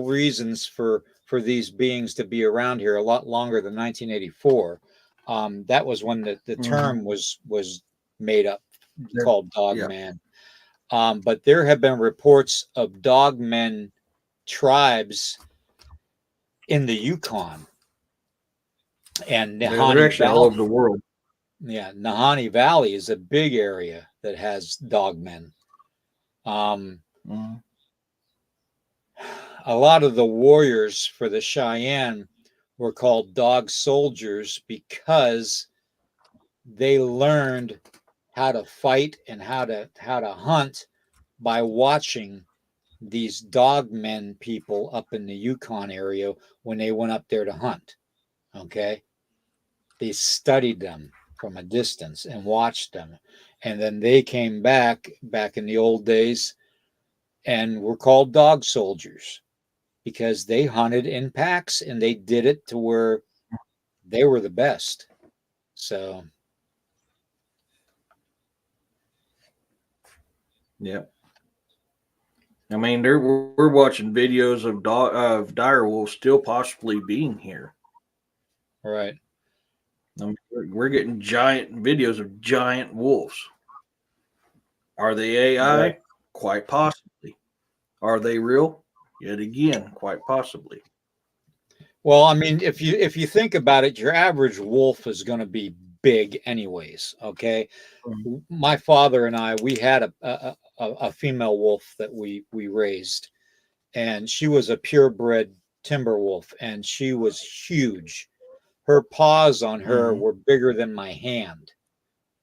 Speaker 1: reasons for these beings to be around here a lot longer than 1984. That was when the
Speaker 2: Mm-hmm.
Speaker 1: term was made up,
Speaker 2: Yeah.
Speaker 1: called dog
Speaker 2: Yeah.
Speaker 1: man. But there have been reports of dogmen tribes in the Yukon and
Speaker 2: They're
Speaker 1: Nahanni
Speaker 2: actually all over
Speaker 1: Valley.
Speaker 2: the world.
Speaker 1: Yeah, Nahanni Valley is a big area that has dogmen. Um,
Speaker 2: Mm-hmm.
Speaker 1: a lot of the warriors for the Cheyenne were called dog soldiers because they learned how to fight and how to hunt by watching these dogmen people up in the Yukon area when they went up there to hunt. Okay, they studied them from a distance and watched them, and then they came back in the old days and were called dog soldiers because they hunted in packs and they did it to where they were the best. So
Speaker 2: Yeah. I mean, we're watching videos of dire wolves still possibly being here.
Speaker 1: right.
Speaker 2: I mean, we're getting giant videos of giant wolves. Are they
Speaker 1: Right.
Speaker 2: AI? Quite possibly. Are they real? Yet again, quite possibly.
Speaker 1: Well, I mean, if you think about it, your average wolf is going to be big anyways. Okay,
Speaker 2: Mhm.
Speaker 1: my father and I, we had a female wolf that we raised, and she was a purebred timber wolf, and she was huge. Her paws on her
Speaker 2: Mhm.
Speaker 1: were bigger than my hand.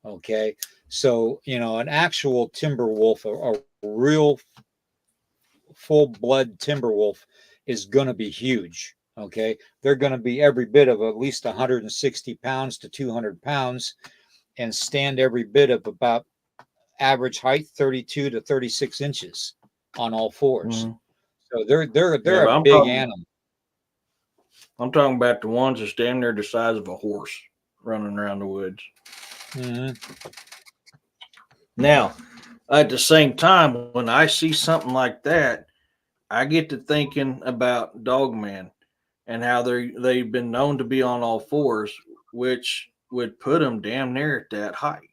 Speaker 1: Okay, so an actual timber wolf, a real full blood timber wolf, is going to be huge. Okay, they're going to be every bit of at least 160 pounds to 200 pounds and stand every bit of about average height 32 to 36 inches on all fours.
Speaker 2: Mhm.
Speaker 1: So they're
Speaker 2: Yeah,
Speaker 1: they're a
Speaker 2: but
Speaker 1: big animal.
Speaker 2: I'm talking about the ones that's damn near the size of a horse running around the woods.
Speaker 1: Mm-hmm.
Speaker 2: Now, at the same time, when I see something like that, I get to thinking about Dogman and how they've been known to be on all fours, which would put them damn near at that height.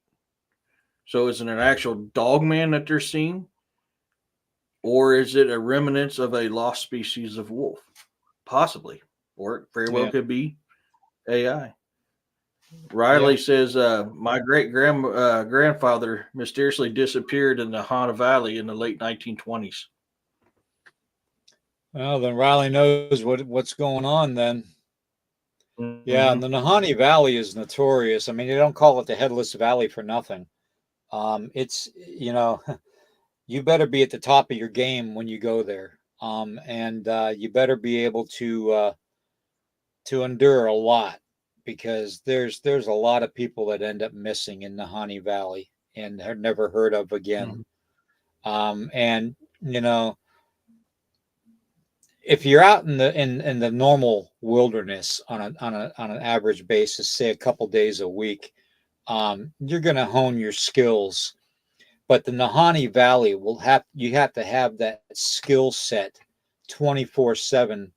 Speaker 2: So is it an actual Dogman that they're seeing, or is it a remnants of a lost species of wolf? Possibly, or it very well
Speaker 1: Yeah,
Speaker 2: could be AI.
Speaker 1: yeah.
Speaker 2: Riley says, my grandfather mysteriously disappeared in the Hana Valley in the late 1920s.
Speaker 1: Well, then Riley knows what's going on then. Yeah, and
Speaker 2: Mm-hmm.
Speaker 1: the Nahanni Valley is notorious. I mean, they don't call it the Headless Valley for nothing. It's you better be at the top of your game when you go there, and you better be able to endure a lot because there's a lot of people that end up missing in Nahanni Valley and are never heard of again.
Speaker 2: Mm-hmm.
Speaker 1: And you know, if you're out in the normal wilderness on an average basis, say a couple days a week, you're going to hone your skills. But the Nahanni Valley you have to have that skill set 24/7,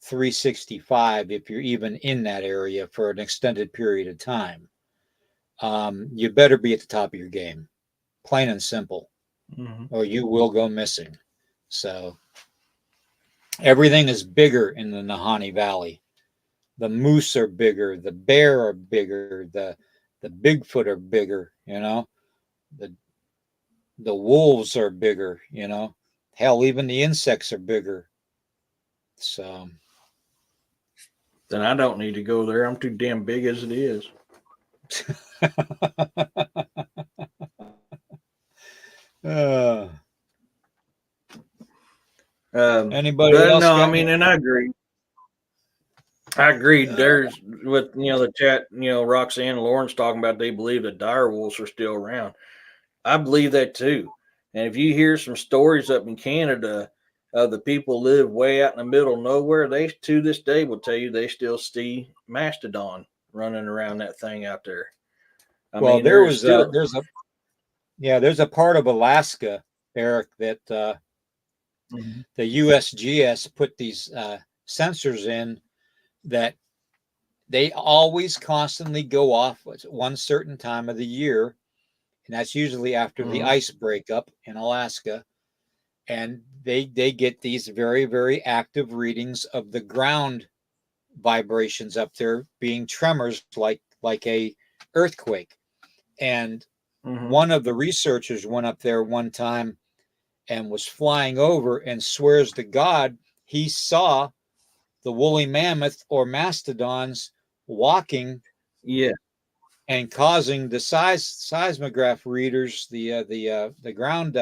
Speaker 1: 365 if you're even in that area for an extended period of time. You better be at the top of your game, plain and simple,
Speaker 2: Mm-hmm.
Speaker 1: or you will go missing. So everything is bigger in the Nahanni Valley. the moose are bigger, the bear are bigger, the Bigfoot are bigger, the the wolves are bigger, hell, even the insects are bigger. So
Speaker 2: Then I don't need to go there. I'm too damn big as it is.
Speaker 1: uh, anybody
Speaker 2: But
Speaker 1: else
Speaker 2: no, I
Speaker 1: got
Speaker 2: mean,
Speaker 1: any?
Speaker 2: and I agree. I agreed. There's with the chat. Roxanne and Lawrence talking about they believe that dire wolves are still around. I believe that too. And if you hear some stories up in Canada of the people live way out in the middle of nowhere, they to this day will tell you they still see mastodon running around that thing out there. I
Speaker 1: Well,
Speaker 2: mean,
Speaker 1: there
Speaker 2: there is
Speaker 1: was
Speaker 2: still.
Speaker 1: there's a part of Alaska, Eric, that
Speaker 2: Mhm.
Speaker 1: the USGS put these sensors in that they always constantly go off at one certain time of the year, and that's usually after the
Speaker 2: Mhm.
Speaker 1: ice breakup in Alaska. And they get these very, very active readings of the ground vibrations up there being tremors like a earthquake. And
Speaker 2: Mhm.
Speaker 1: one of the researchers went up there one time and was flying over and swears to God he saw the woolly mammoth or mastodons walking
Speaker 2: Yeah.
Speaker 1: and causing the seismograph readers, the ground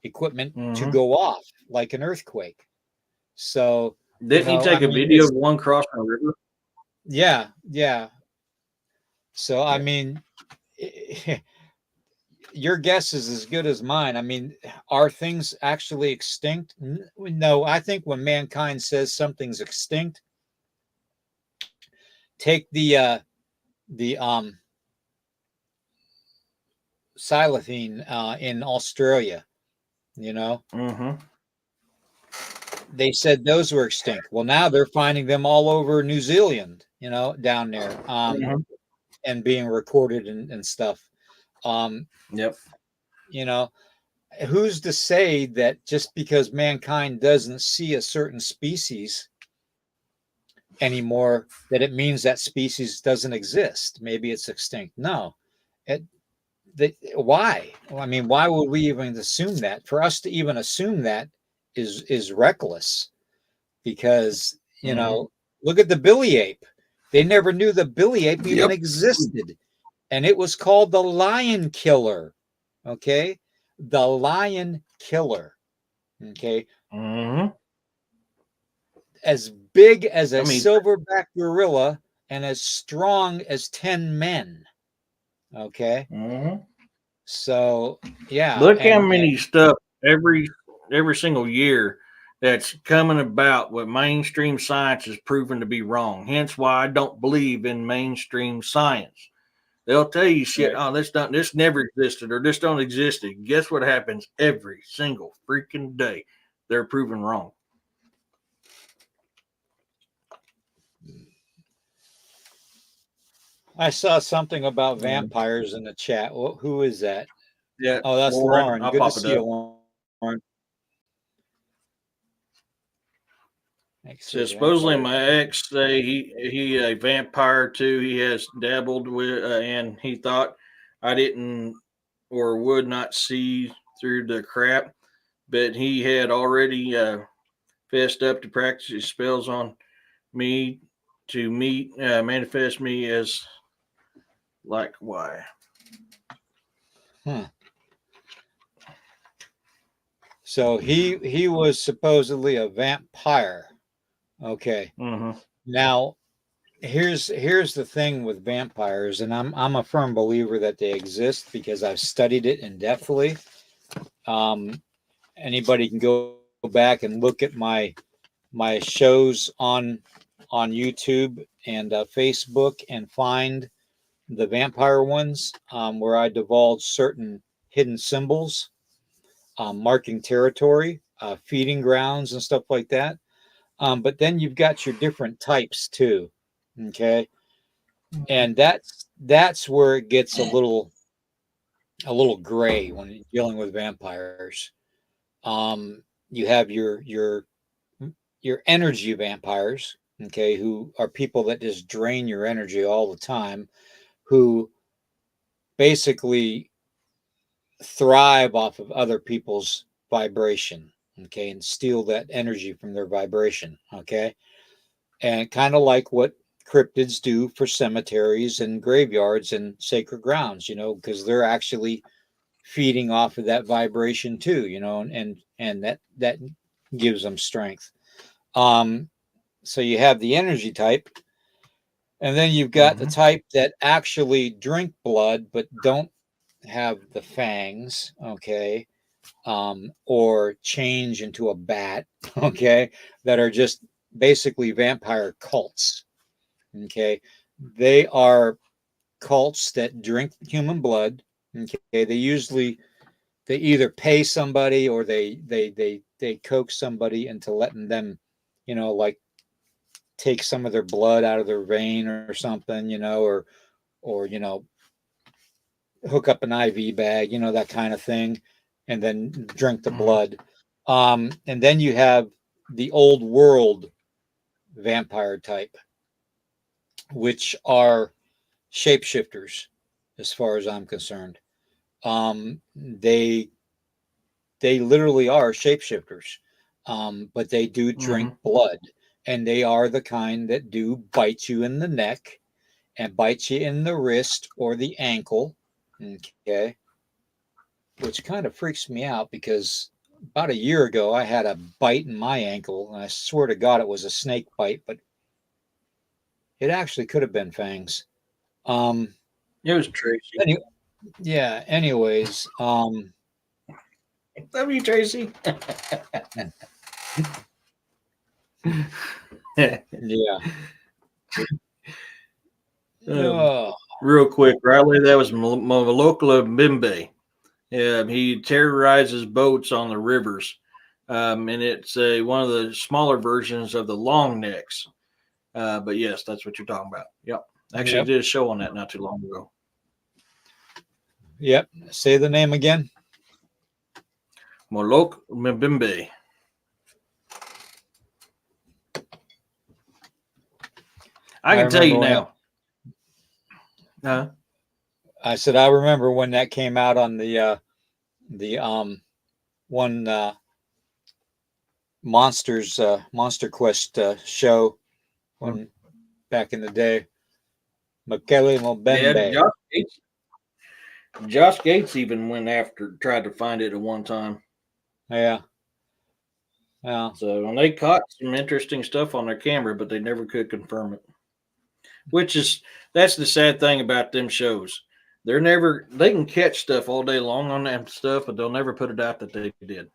Speaker 1: equipment, to
Speaker 2: Mhm.
Speaker 1: go off like an earthquake. So,
Speaker 2: Didn't he
Speaker 1: I
Speaker 2: take a
Speaker 1: mean,
Speaker 2: video
Speaker 1: it's
Speaker 2: of one crossing a river?
Speaker 1: yeah, yeah. So, I
Speaker 2: Yeah.
Speaker 1: mean, your guess is as good as mine. I mean, are things actually extinct? No, I think when mankind says something's extinct, take the xylithine in Australia. You know,
Speaker 2: Mhm.
Speaker 1: they said those were extinct. Well, now they're finding them all over New Zealand. Down there,
Speaker 2: Mhm.
Speaker 1: and being recorded and stuff. Um,
Speaker 2: Yep.
Speaker 1: you know, who's to say that just because mankind doesn't see a certain species anymore, that it means that species doesn't exist? Maybe it's extinct. No, it, why? I mean, why would we even assume that? For us to even assume that is reckless, because
Speaker 2: Mhm.
Speaker 1: look at the billy ape. They never knew the billy ape even
Speaker 2: Yep.
Speaker 1: existed, and it was called the lion killer. Okay, the lion killer. Okay,
Speaker 2: Mhm.
Speaker 1: as big as
Speaker 2: I
Speaker 1: a
Speaker 2: mean,
Speaker 1: silverback gorilla and as strong as 10 men. Okay.
Speaker 2: mhm.
Speaker 1: So, yeah.
Speaker 2: Look how
Speaker 1: And
Speaker 2: many stuff every single year that's coming about what mainstream science is proven to be wrong. Hence why I don't believe in mainstream science. They'll tell you shit,
Speaker 1: right.
Speaker 2: oh, this never existed or this don't exist. And guess what happens every single freaking day? They're proven wrong.
Speaker 1: I saw something about
Speaker 2: Yeah.
Speaker 1: vampires in the chat. Well, who is that?
Speaker 2: Yeah,
Speaker 1: Oh, that's
Speaker 2: Lauren,
Speaker 1: Lauren.
Speaker 2: I'll
Speaker 1: Good to
Speaker 2: pop it
Speaker 1: see you,
Speaker 2: up.
Speaker 1: Lauren. Thanks for
Speaker 2: So supposedly
Speaker 1: vampire.
Speaker 2: my ex say he a vampire too. He has dabbled with, and he thought I didn't or would not see through the crap, but he had already fessed up to practice his spells on me to meet manifest me as like why.
Speaker 1: Hmm. So he was supposedly a vampire. Okay.
Speaker 2: Mm-hmm.
Speaker 1: Now, here's the thing with vampires, and I'm a firm believer that they exist because I've studied it in depthly. Um, Anybody can go back and look at my shows on YouTube and Facebook and find the vampire ones, where I divulge certain hidden symbols, marking territory, feeding grounds, and stuff like that. But then you've got your different types too. Okay, and that's where it gets a little gray when you're dealing with vampires. You have your energy vampires. okay, who are people that just drain your energy all the time, who basically thrive off of other people's vibration, okay, and steal that energy from their vibration, okay, and kind of like what cryptids do for cemeteries and graveyards and sacred grounds, because they're actually feeding off of that vibration too, and that gives them strength. So you have the energy type, and then you've got the
Speaker 2: Mm-hmm.
Speaker 1: type that actually drink blood but don't have the fangs, okay, or change into a bat, okay, that are just basically vampire cults, okay. They are cults that drink human blood, okay. They either pay somebody or they coax somebody into letting them, like take some of their blood out of their vein or something, or hook up an IV bag, that kind of thing, and then drink the
Speaker 2: Mm-hmm.
Speaker 1: blood. And then you have the old world vampire type, which are shapeshifters, as far as I'm concerned. They literally are shapeshifters, but they do drink
Speaker 2: Mm-hmm.
Speaker 1: blood, and they are the kind that do bite you in the neck and bite you in the wrist or the ankle, okay, which kind of freaks me out because about a year ago I had a bite in my ankle, and I swear to God it was a snake bite, but it actually could have been fangs. Um,
Speaker 2: It was Tracy.
Speaker 1: any, yeah. Anyways,
Speaker 2: Love you, Tracy.
Speaker 1: yeah. Oh,
Speaker 2: Real quick, Riley, that was Molokla Bimbe. He terrorizes boats on the rivers, and it's one of the smaller versions of the long necks. But yes, that's what you're talking about. Yep. Actually,
Speaker 1: yep,
Speaker 2: did a show on that not too long ago.
Speaker 1: yep. Say the name again.
Speaker 2: Molok Mbimbe. I
Speaker 1: I
Speaker 2: can tell
Speaker 1: remember
Speaker 2: you
Speaker 1: when that.
Speaker 2: now. Uh,
Speaker 1: I said I remember when that came out on the one Monster Quest show when back in the day. Makele
Speaker 2: yeah,
Speaker 1: Mobembe.
Speaker 2: Josh Gates even went after, tried to find it at one time.
Speaker 1: Yeah, yeah.
Speaker 2: So, and they caught some interesting stuff on their camera, but they never could confirm it. Which is that's the sad thing about them shows. They can catch stuff all day long on that stuff, but they'll never put it out that they did.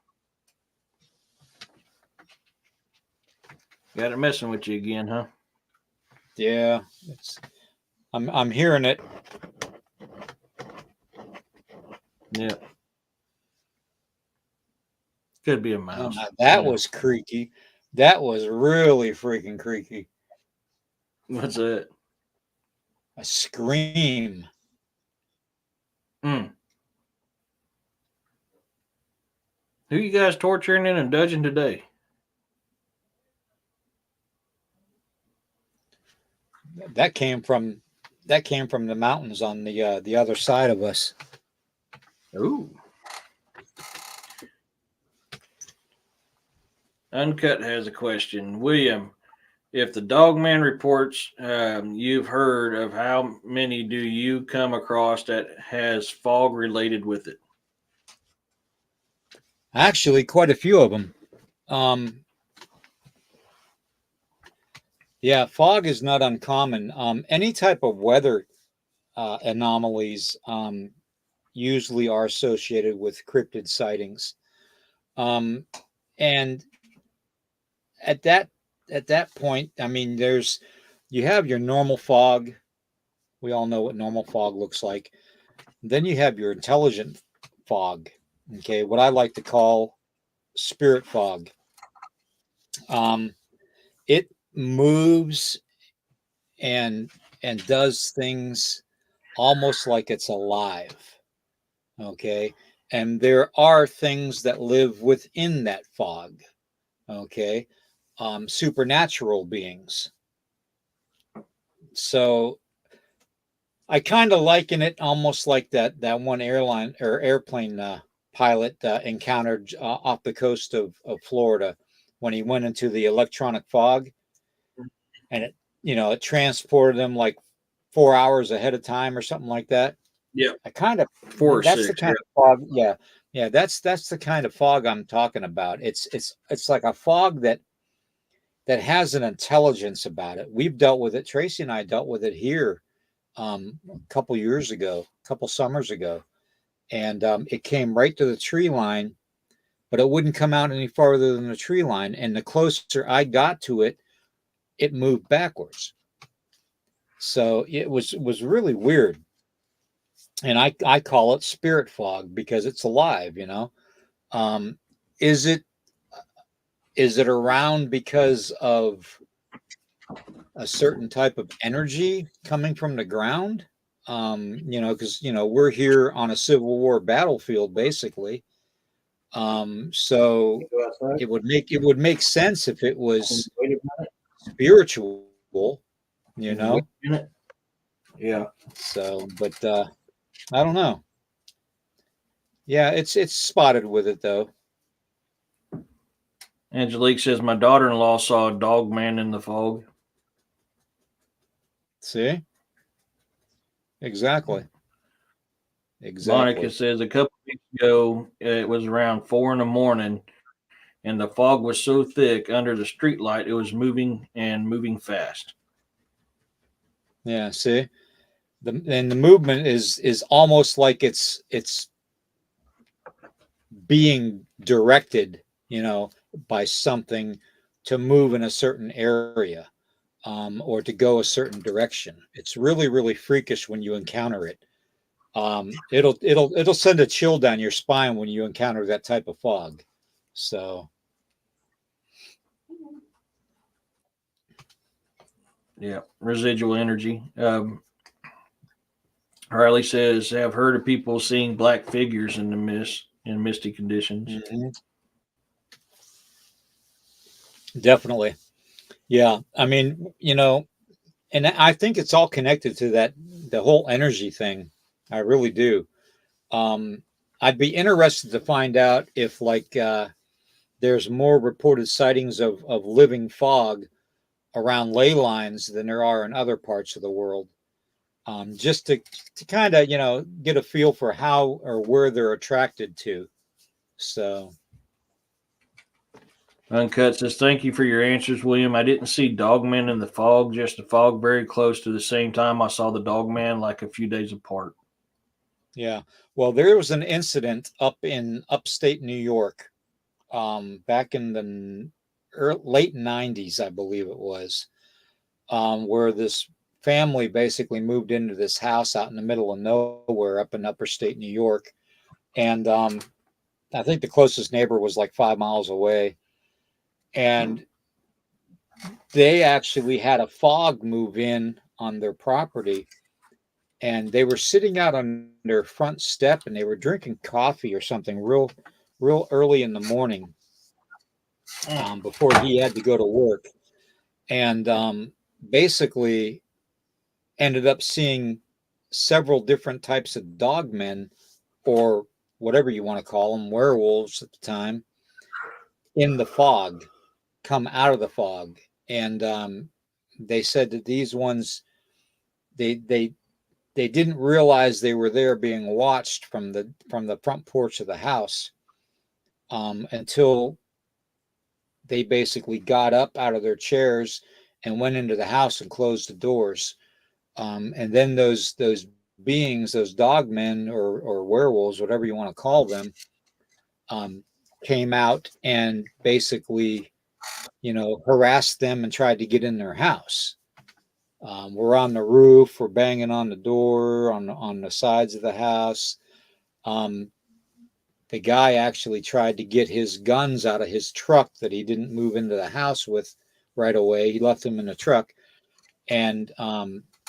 Speaker 2: Got it messing with you again, huh?
Speaker 1: Yeah, it's I'm hearing it.
Speaker 2: Yeah. Could be a
Speaker 1: Oh,
Speaker 2: mouse.
Speaker 1: now that
Speaker 2: Yeah.
Speaker 1: was creaky. That was really freaking creaky.
Speaker 2: What's that?
Speaker 1: A scream.
Speaker 2: Mm. Who you guys torturing in a dungeon today?
Speaker 1: That came from the mountains on the other side of us.
Speaker 2: Ooh. Uncut has a question. William, if the Dogman reports you've heard of, how many do you come across that has fog related with it?
Speaker 1: Actually, quite a few of them. Um, yeah, fog is not uncommon. Any type of weather anomalies usually are associated with cryptid sightings. Um, and at that point, I mean, you have your normal fog. We all know what normal fog looks like. Then you have your intelligent fog. Okay, what I like to call spirit fog. Um, it moves and does things almost like it's alive. Okay, and there are things that live within that fog. Okay, supernatural beings. So I kind of liken it almost like that one airline or airplane pilot encountered off the coast of Florida when he went into the electronic fog, and it transported him like 4 hours ahead of time or something like that.
Speaker 2: Yeah,
Speaker 1: I kind of
Speaker 2: 4 or 6.
Speaker 1: that's the kind of fog. Yeah, yeah. That's the kind of fog I'm talking about. It's like a fog that has an intelligence about it. We've dealt with it. Tracy and I dealt with it here a couple years ago, a couple summers ago, and it came right to the tree line, but it wouldn't come out any farther than the tree line. And the closer I got to it, it moved backwards. So it was really weird. And I call it spirit fog because it's alive, you know. Um, is it is it around because of a certain type of energy coming from the ground? Because we're here on a Civil War battlefield, basically. So it would make sense if it was
Speaker 2: Wait a minute.
Speaker 1: spiritual, you
Speaker 2: Wait
Speaker 1: know.
Speaker 2: a minute. Yeah.
Speaker 1: So, but I don't know. Yeah, it's spotted with it though.
Speaker 2: Angelique says my daughter-in-law saw a dog man in the fog.
Speaker 1: See, exactly.
Speaker 2: Monica
Speaker 1: Exactly.
Speaker 2: says a couple weeks ago it was around 4 in the morning, and the fog was so thick under the streetlight it was moving and moving fast.
Speaker 1: Yeah. See, the movement is almost like it's being directed, by something to move in a certain area, or to go a certain direction. It's really really freakish when you encounter it. It'll send a chill down your spine when you encounter that type of fog. So
Speaker 2: Yeah, residual energy. Riley says have heard of people seeing black figures in the mist in misty conditions.
Speaker 1: mhm, definitely, yeah. I mean, and I think it's all connected to the whole energy thing. I really do. Um, I'd be interested to find out if like there's more reported sightings of living fog around ley lines than there are in other parts of the world. Just to kind of get a feel for how or where they're attracted to. So
Speaker 2: Uncut says thank you for your answers, William. I didn't see dogmen in the fog, just the fog very close to the same time I saw the dogman, like a few days apart.
Speaker 1: yeah, well, there was an incident up in upstate New York, back in the late '90s, I believe it was, where this family basically moved into this house out in the middle of nowhere up in upper state New York. And I think the closest neighbor was like 5 miles away. And they actually had a fog move in on their property. And they were sitting out on their front step and they were drinking coffee or something real early in the morning, before he had to go to work. And basically ended up seeing several different types of dogmen, or whatever you want to call them, werewolves at the time, in the fog, come out of the fog. And they said that these ones, they they they didn't realize they were there being watched from the front porch of the house, until they basically got up out of their chairs and went into the house and closed the doors. And then those beings, those dog men or werewolves, whatever you want to call them, um, came out and basically, harassed them and tried to get in their house. We're on the roof, we're banging on the door, on the sides of the house. Um, the guy actually tried to get his guns out of his truck that he didn't move into the house with right away. He left them in the truck, and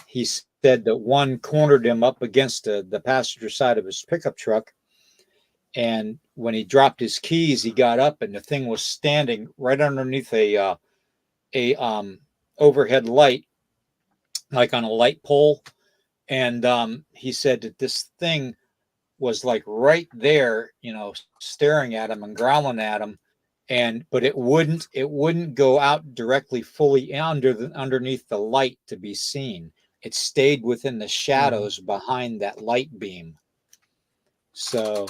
Speaker 1: he said that one cornered him up against the passenger side of his pickup truck. And when he dropped his keys, he got up, and the thing was standing right underneath a overhead light like on a light pole. And he said that this thing was like right there, staring at him and growling at him. But it wouldn't go out directly fully underneath the light to be seen. It stayed within the shadows behind that light beam. So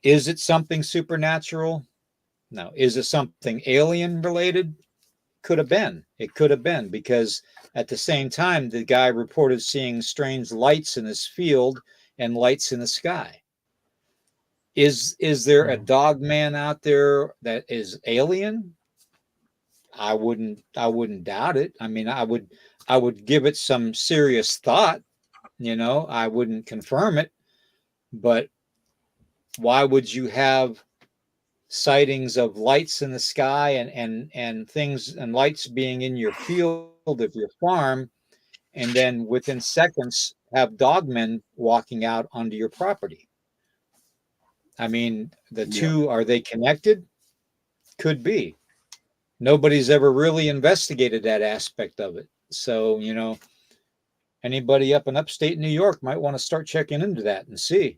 Speaker 1: is it something supernatural? No. Is it something alien related? Could have been. It could have been, because at the same time, the guy reported seeing strange lights in his field and lights in the sky. Is there a dog man out there that is alien? I wouldn't doubt it. I mean, I would give it some serious thought. I wouldn't confirm it, but why would you have sightings of lights in the sky and things and lights being in your field of your farm, and then within seconds have dogmen walking out onto your property? I mean, the two, are they connected? Could be. Nobody's ever really investigated that aspect of it. So, anybody up in upstate New York might want to start checking into that and see,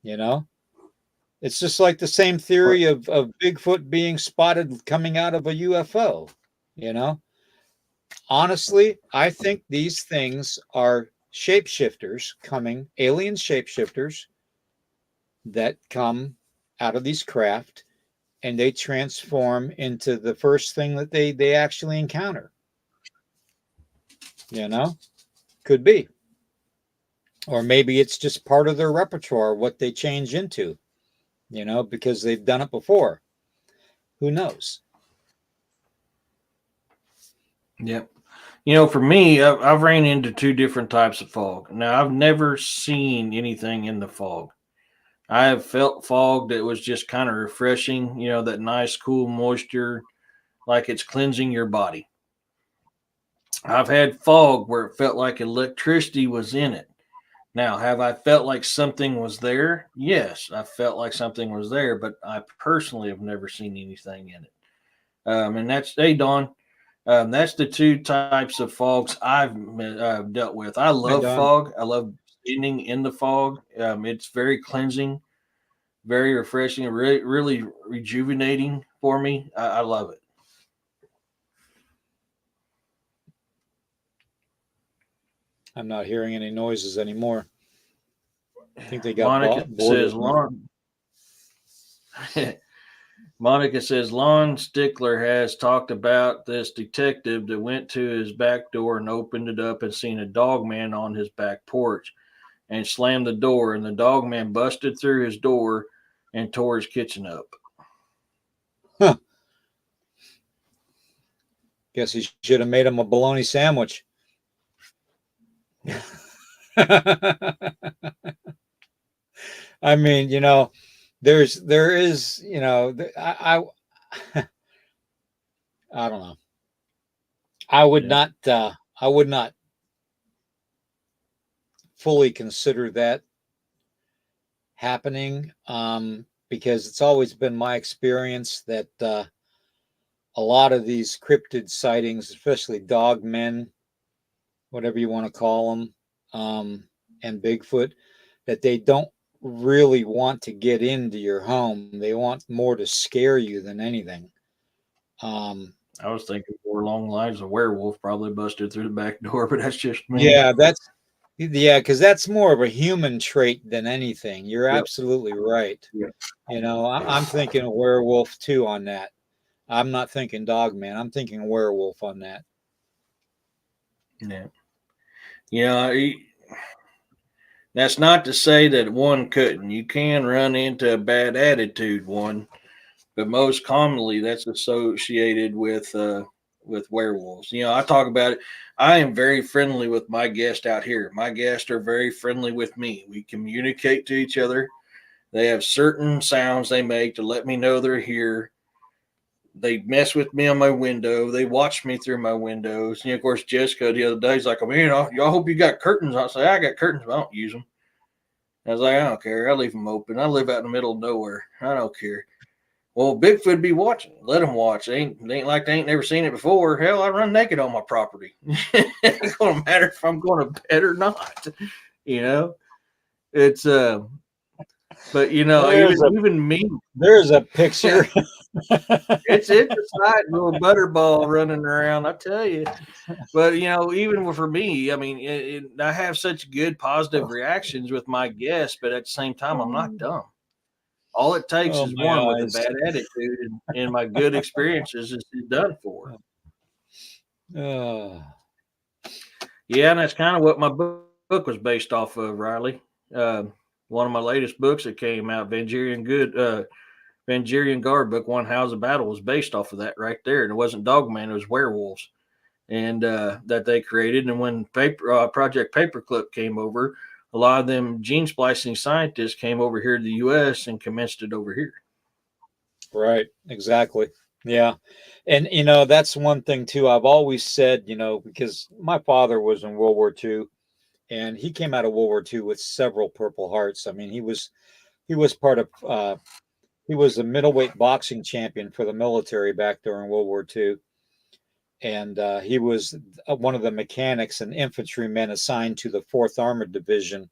Speaker 1: It's just like the same theory of Bigfoot being spotted coming out of a UFO, Honestly, I think these things are shapeshifters alien shapeshifters that come out of these craft, and they transform into the first thing that they actually encounter. Could be. Or maybe it's just part of their repertoire, what they change into, because they've done it before. Who knows?
Speaker 2: Yep. For me, I've ran into two different types of fog. Now, I've never seen anything in the fog. I have felt fog that was just kind of refreshing, that nice, cool moisture, like it's cleansing your body. I've had fog where it felt like electricity was in it. Now, have I felt like something was there? Yes, I felt like something was there, but I personally have never seen anything in it. And that's, hey, Don, that's the two types of fogs I've dealt with. I love fog. I love standing in the fog. It's very cleansing, very refreshing, really, really rejuvenating for me. I love it.
Speaker 1: I'm not hearing any noises anymore. I think they got
Speaker 2: Monica says, Monica says, Lon Stickler has talked about this detective that went to his back door and opened it up and seen a dog man on his back porch and slammed the door, and the dog man busted through his door and tore his kitchen up.
Speaker 1: Huh. Guess he should have made him a bologna sandwich. I mean, there is, I I don't know. I would not fully consider that happening, because it's always been my experience that a lot of these cryptid sightings, especially dog men, whatever you want to call them, and Bigfoot, that they don't really want to get into your home. They want more to scare you than anything.
Speaker 2: I was thinking more along the lines of werewolf probably busted through the back door, but that's just me.
Speaker 1: Yeah, because that's more of a human trait than anything. You're absolutely right.
Speaker 2: Yep.
Speaker 1: I'm thinking a werewolf too on that. I'm not thinking dog man. I'm thinking werewolf on that.
Speaker 2: Yeah. That's not to say that one couldn't. You can run into a bad attitude one, but most commonly that's associated with werewolves. I talk about it. I am very friendly with my guests out here. My guests are very friendly with me. We communicate to each other. They have certain sounds they make to let me know they're here. They mess with me on my window. They watch me through my windows. Of course, Jessica the other day is like, y'all hope you got curtains. I say, I got curtains, but I don't use them. I was like, I don't care. I leave them open. I live out in the middle of nowhere. I don't care. Well, Bigfoot be watching. Let them watch. They ain't like they ain't never seen it before. Hell, I run naked on my property. It ain't gonna matter if I'm going to bed or not. You know, it's but you know, even me,
Speaker 1: there's a picture.
Speaker 2: it's a sight, little butterball running around. I tell you. But you know, even for me, I mean, I have such good positive reactions with my guests, but at the same time, I'm not dumb. All it takes
Speaker 1: Oh
Speaker 2: is
Speaker 1: my
Speaker 2: one with a
Speaker 1: eyes.
Speaker 2: bad attitude, and my good experiences is done for.
Speaker 1: Uh,
Speaker 2: Yeah, and that's kind of what my book was based off of, Riley. One of my latest books that came out, Vangerian Guard book, One House of Battle, was based off of that right there. And it wasn't Dogman, it was werewolves, and that they created. And when Project Paperclip came over, a lot of them gene splicing scientists came over here to the U.S. and commenced it over here.
Speaker 1: right, exactly. Yeah. And, that's one thing too. I've always said, because my father was in World War II and he came out of World War II with several Purple Hearts. I mean, he was part of, he was a middleweight boxing champion for the military back during World War II. And he was one of the mechanics and infantrymen assigned to the 4th Armored Division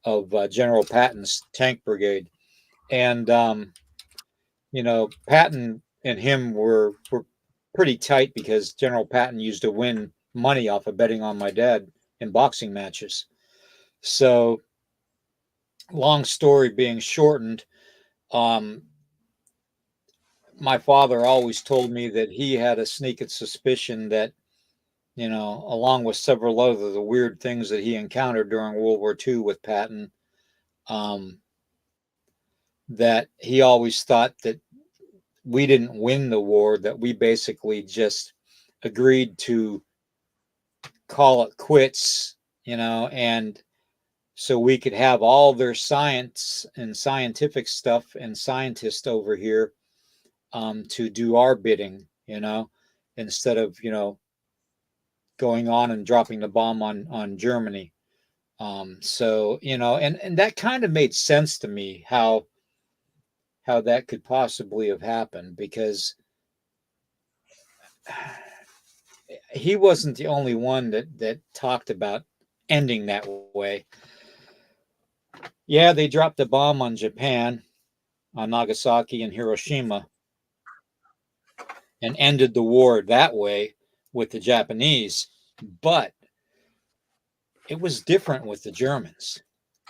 Speaker 1: of General Patton's tank brigade. And, Patton and him were pretty tight because General Patton used to win money off of betting on my dad in boxing matches. So, long story being shortened, um, my father always told me that he had a sneaking suspicion that, along with several other the weird things that he encountered during World War II with Patton, um, that he always thought that we didn't win the war, that we basically just agreed to call it quits, and so we could have all their science and scientific stuff and scientists over here to do our bidding, instead of, going on and dropping the bomb on Germany. So, and that kind of made sense to me how that could possibly have happened because he wasn't the only one that talked about ending that way. Yeah, they dropped a bomb on Japan, on Nagasaki and Hiroshima, and ended the war that way with the Japanese. But it was different with the Germans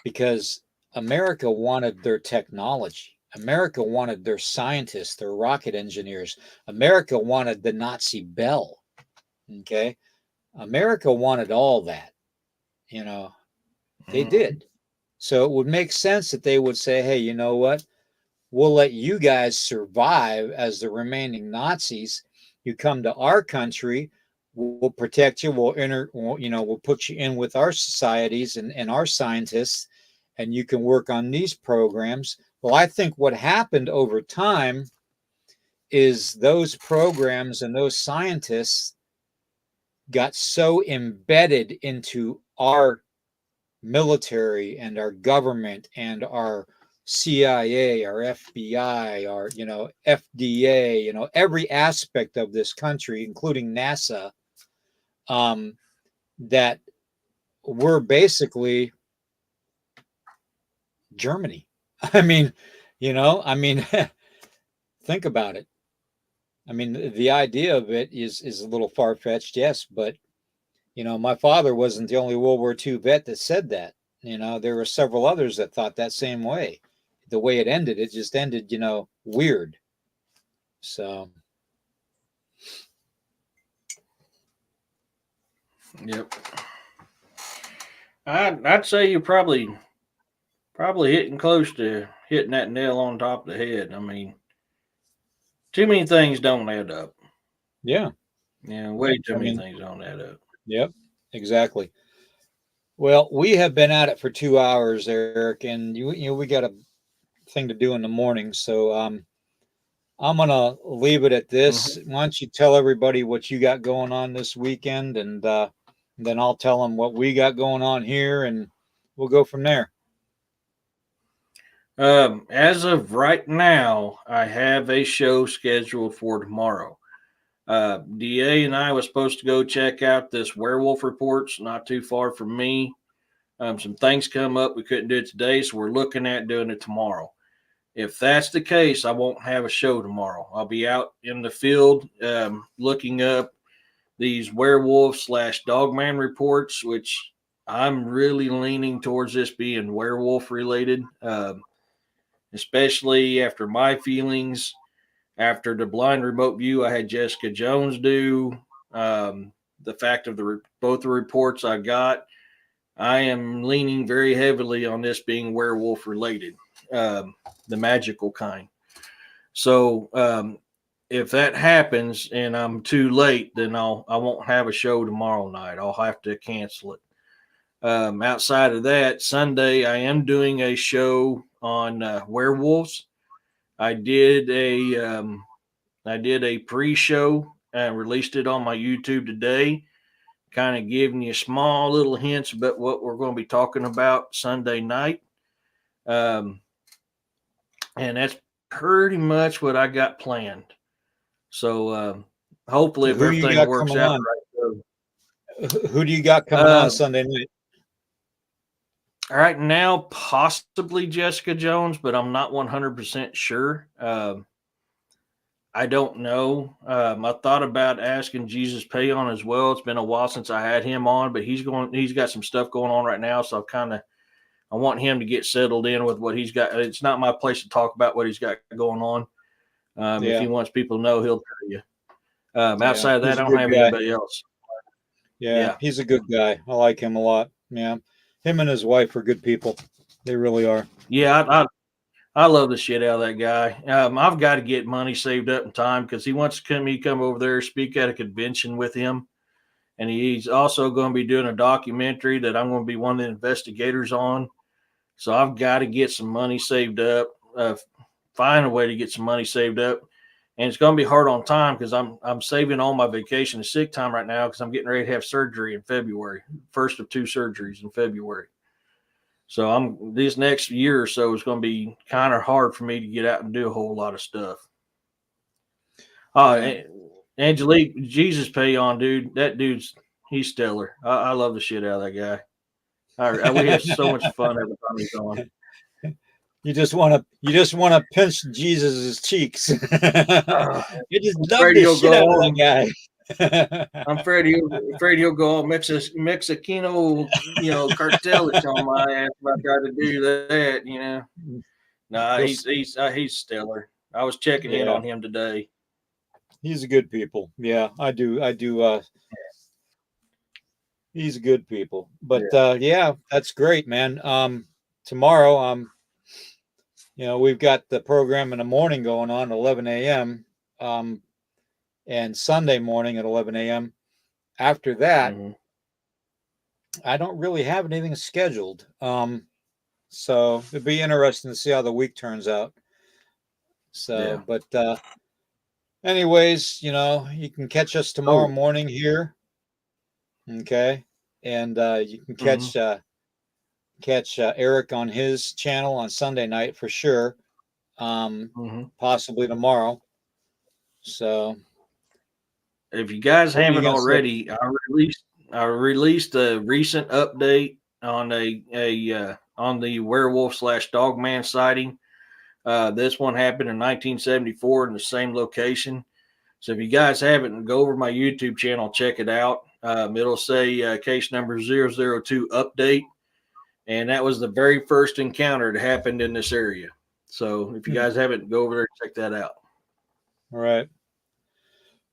Speaker 1: because America wanted their technology. America wanted their scientists, their rocket engineers. America wanted the Nazi bell. Okay. America wanted all that, they did. So it would make sense that they would say, hey, you know what? We'll let you guys survive as the remaining Nazis. You come to our country, we'll protect you. We'll put you in with our societies and our scientists, and you can work on these programs. Well, I think what happened over time is those programs and those scientists got so embedded into our military and our government and our CIA, our FBI, our FDA, every aspect of this country, including NASA, that we're basically Germany. I mean, think about it. I mean, the idea of it is a little far fetched, yes, but my father wasn't the only World War II vet that said that. There were several others that thought that same way. The way it just ended, weird. So,
Speaker 2: Yep. I'd say you're probably hitting close to hitting that nail on top of the head. I mean, too many things don't add up.
Speaker 1: yeah.
Speaker 2: Yeah, way too
Speaker 1: I
Speaker 2: many
Speaker 1: mean,
Speaker 2: things don't add up.
Speaker 1: yep, exactly. Well, we have been at it for 2 hours, Eric, and we got a thing to do in the morning. So, I'm gonna leave it at
Speaker 2: Mm-hmm.
Speaker 1: this. Why don't you tell everybody what you got going on this weekend, and then I'll tell them what we got going on here, and we'll go from there.
Speaker 2: As of right now, I have a show scheduled for tomorrow. DA and I was supposed to go check out this werewolf reports not too far from me. Some things come up. We couldn't do it today, so we're looking at doing it tomorrow. If that's the case, I won't have a show tomorrow. I'll be out in the field looking up these werewolf / dogman reports, which I'm really leaning towards this being werewolf related, especially after my feelings. After the blind remote view I had Jessica Jones do, the fact of both the reports I got, I am leaning very heavily on this being werewolf related, the magical kind. So if that happens and I'm too late, then I won't have a show tomorrow night. I'll have to cancel it. Outside of that, Sunday I am doing a show on werewolves. I did a pre-show and released it on my YouTube today, kind of giving you small little hints about what we're going to be talking about Sunday night. And that's pretty much what I got planned. So hopefully, if everything works out right.
Speaker 1: Who do you got coming on Sunday night?
Speaker 2: Right now, possibly Jessica Jones, but I'm not 100% sure. I don't know. I thought about asking Jesus Payon as well. It's been a while since I had him on, but he's got some stuff going on right now, so I want him to get settled in with what he's got. It's not my place to talk about what he's got going on. If he wants people to know, he'll tell you. Outside of that, I don't have anybody else.
Speaker 1: Yeah, he's a good guy. I like him a lot. Yeah, him and his wife are good people. They really are.
Speaker 2: Yeah, I love the shit out of that guy. I've got to get money saved up in time because he wants to come over there, speak at a convention with him. And he's also going to be doing a documentary that I'm going to be one of the investigators on. So I've got to get some money saved up, find a way to get some money saved up. And it's going to be hard on time because I'm saving all my vacation and sick time right now because I'm getting ready to have surgery in February, first of 2 surgeries in February. So this next year or so is going to be kind of hard for me to get out and do a whole lot of stuff. Angelique, Jesus Payon, dude, that he's stellar. I love the shit out of that guy. We have so much fun every time he's on.
Speaker 1: You just want to pinch Jesus's cheeks. You just love the shit out of that guy.
Speaker 2: I'm afraid he'll go all Mexicano, cartelish on my ass if I try to do that, Nah, he's stellar. I was checking in on him today.
Speaker 1: He's a good people. Yeah, I do. He's a good people. But that's great, man. Tomorrow, we've got the program in the morning going on 11 a.m. And Sunday morning at 11 a.m. After that, I don't really have anything scheduled. So it'd be interesting to see how the week turns out. So, but anyways, you can catch us tomorrow morning here. Okay. And you can catch Eric on his channel on Sunday night for sure. Possibly tomorrow. So
Speaker 2: if you guys haven't already, I released a recent update on on the werewolf / dogman sighting. This one happened in 1974 in the same location. So if you guys haven't, go over my YouTube channel, check it out. It'll say case number 002 update. And that was the very first encounter that happened in this area. So if you guys haven't, go over there and check that out.
Speaker 1: All right.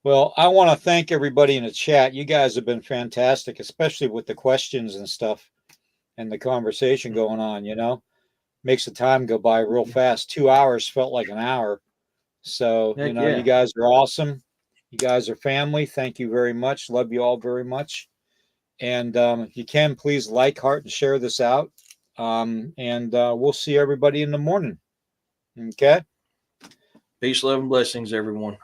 Speaker 1: Well, I want to thank everybody in the chat. You guys have been fantastic, especially with the questions and stuff and the conversation going on, Makes the time go by real fast. 2 hours felt like an hour. So, you guys are awesome. You guys are family. Thank you very much. Love you all very much. And if you can, please like, heart, and share this out. And we'll see everybody in the morning. Okay?
Speaker 2: Peace, love, and blessings, everyone.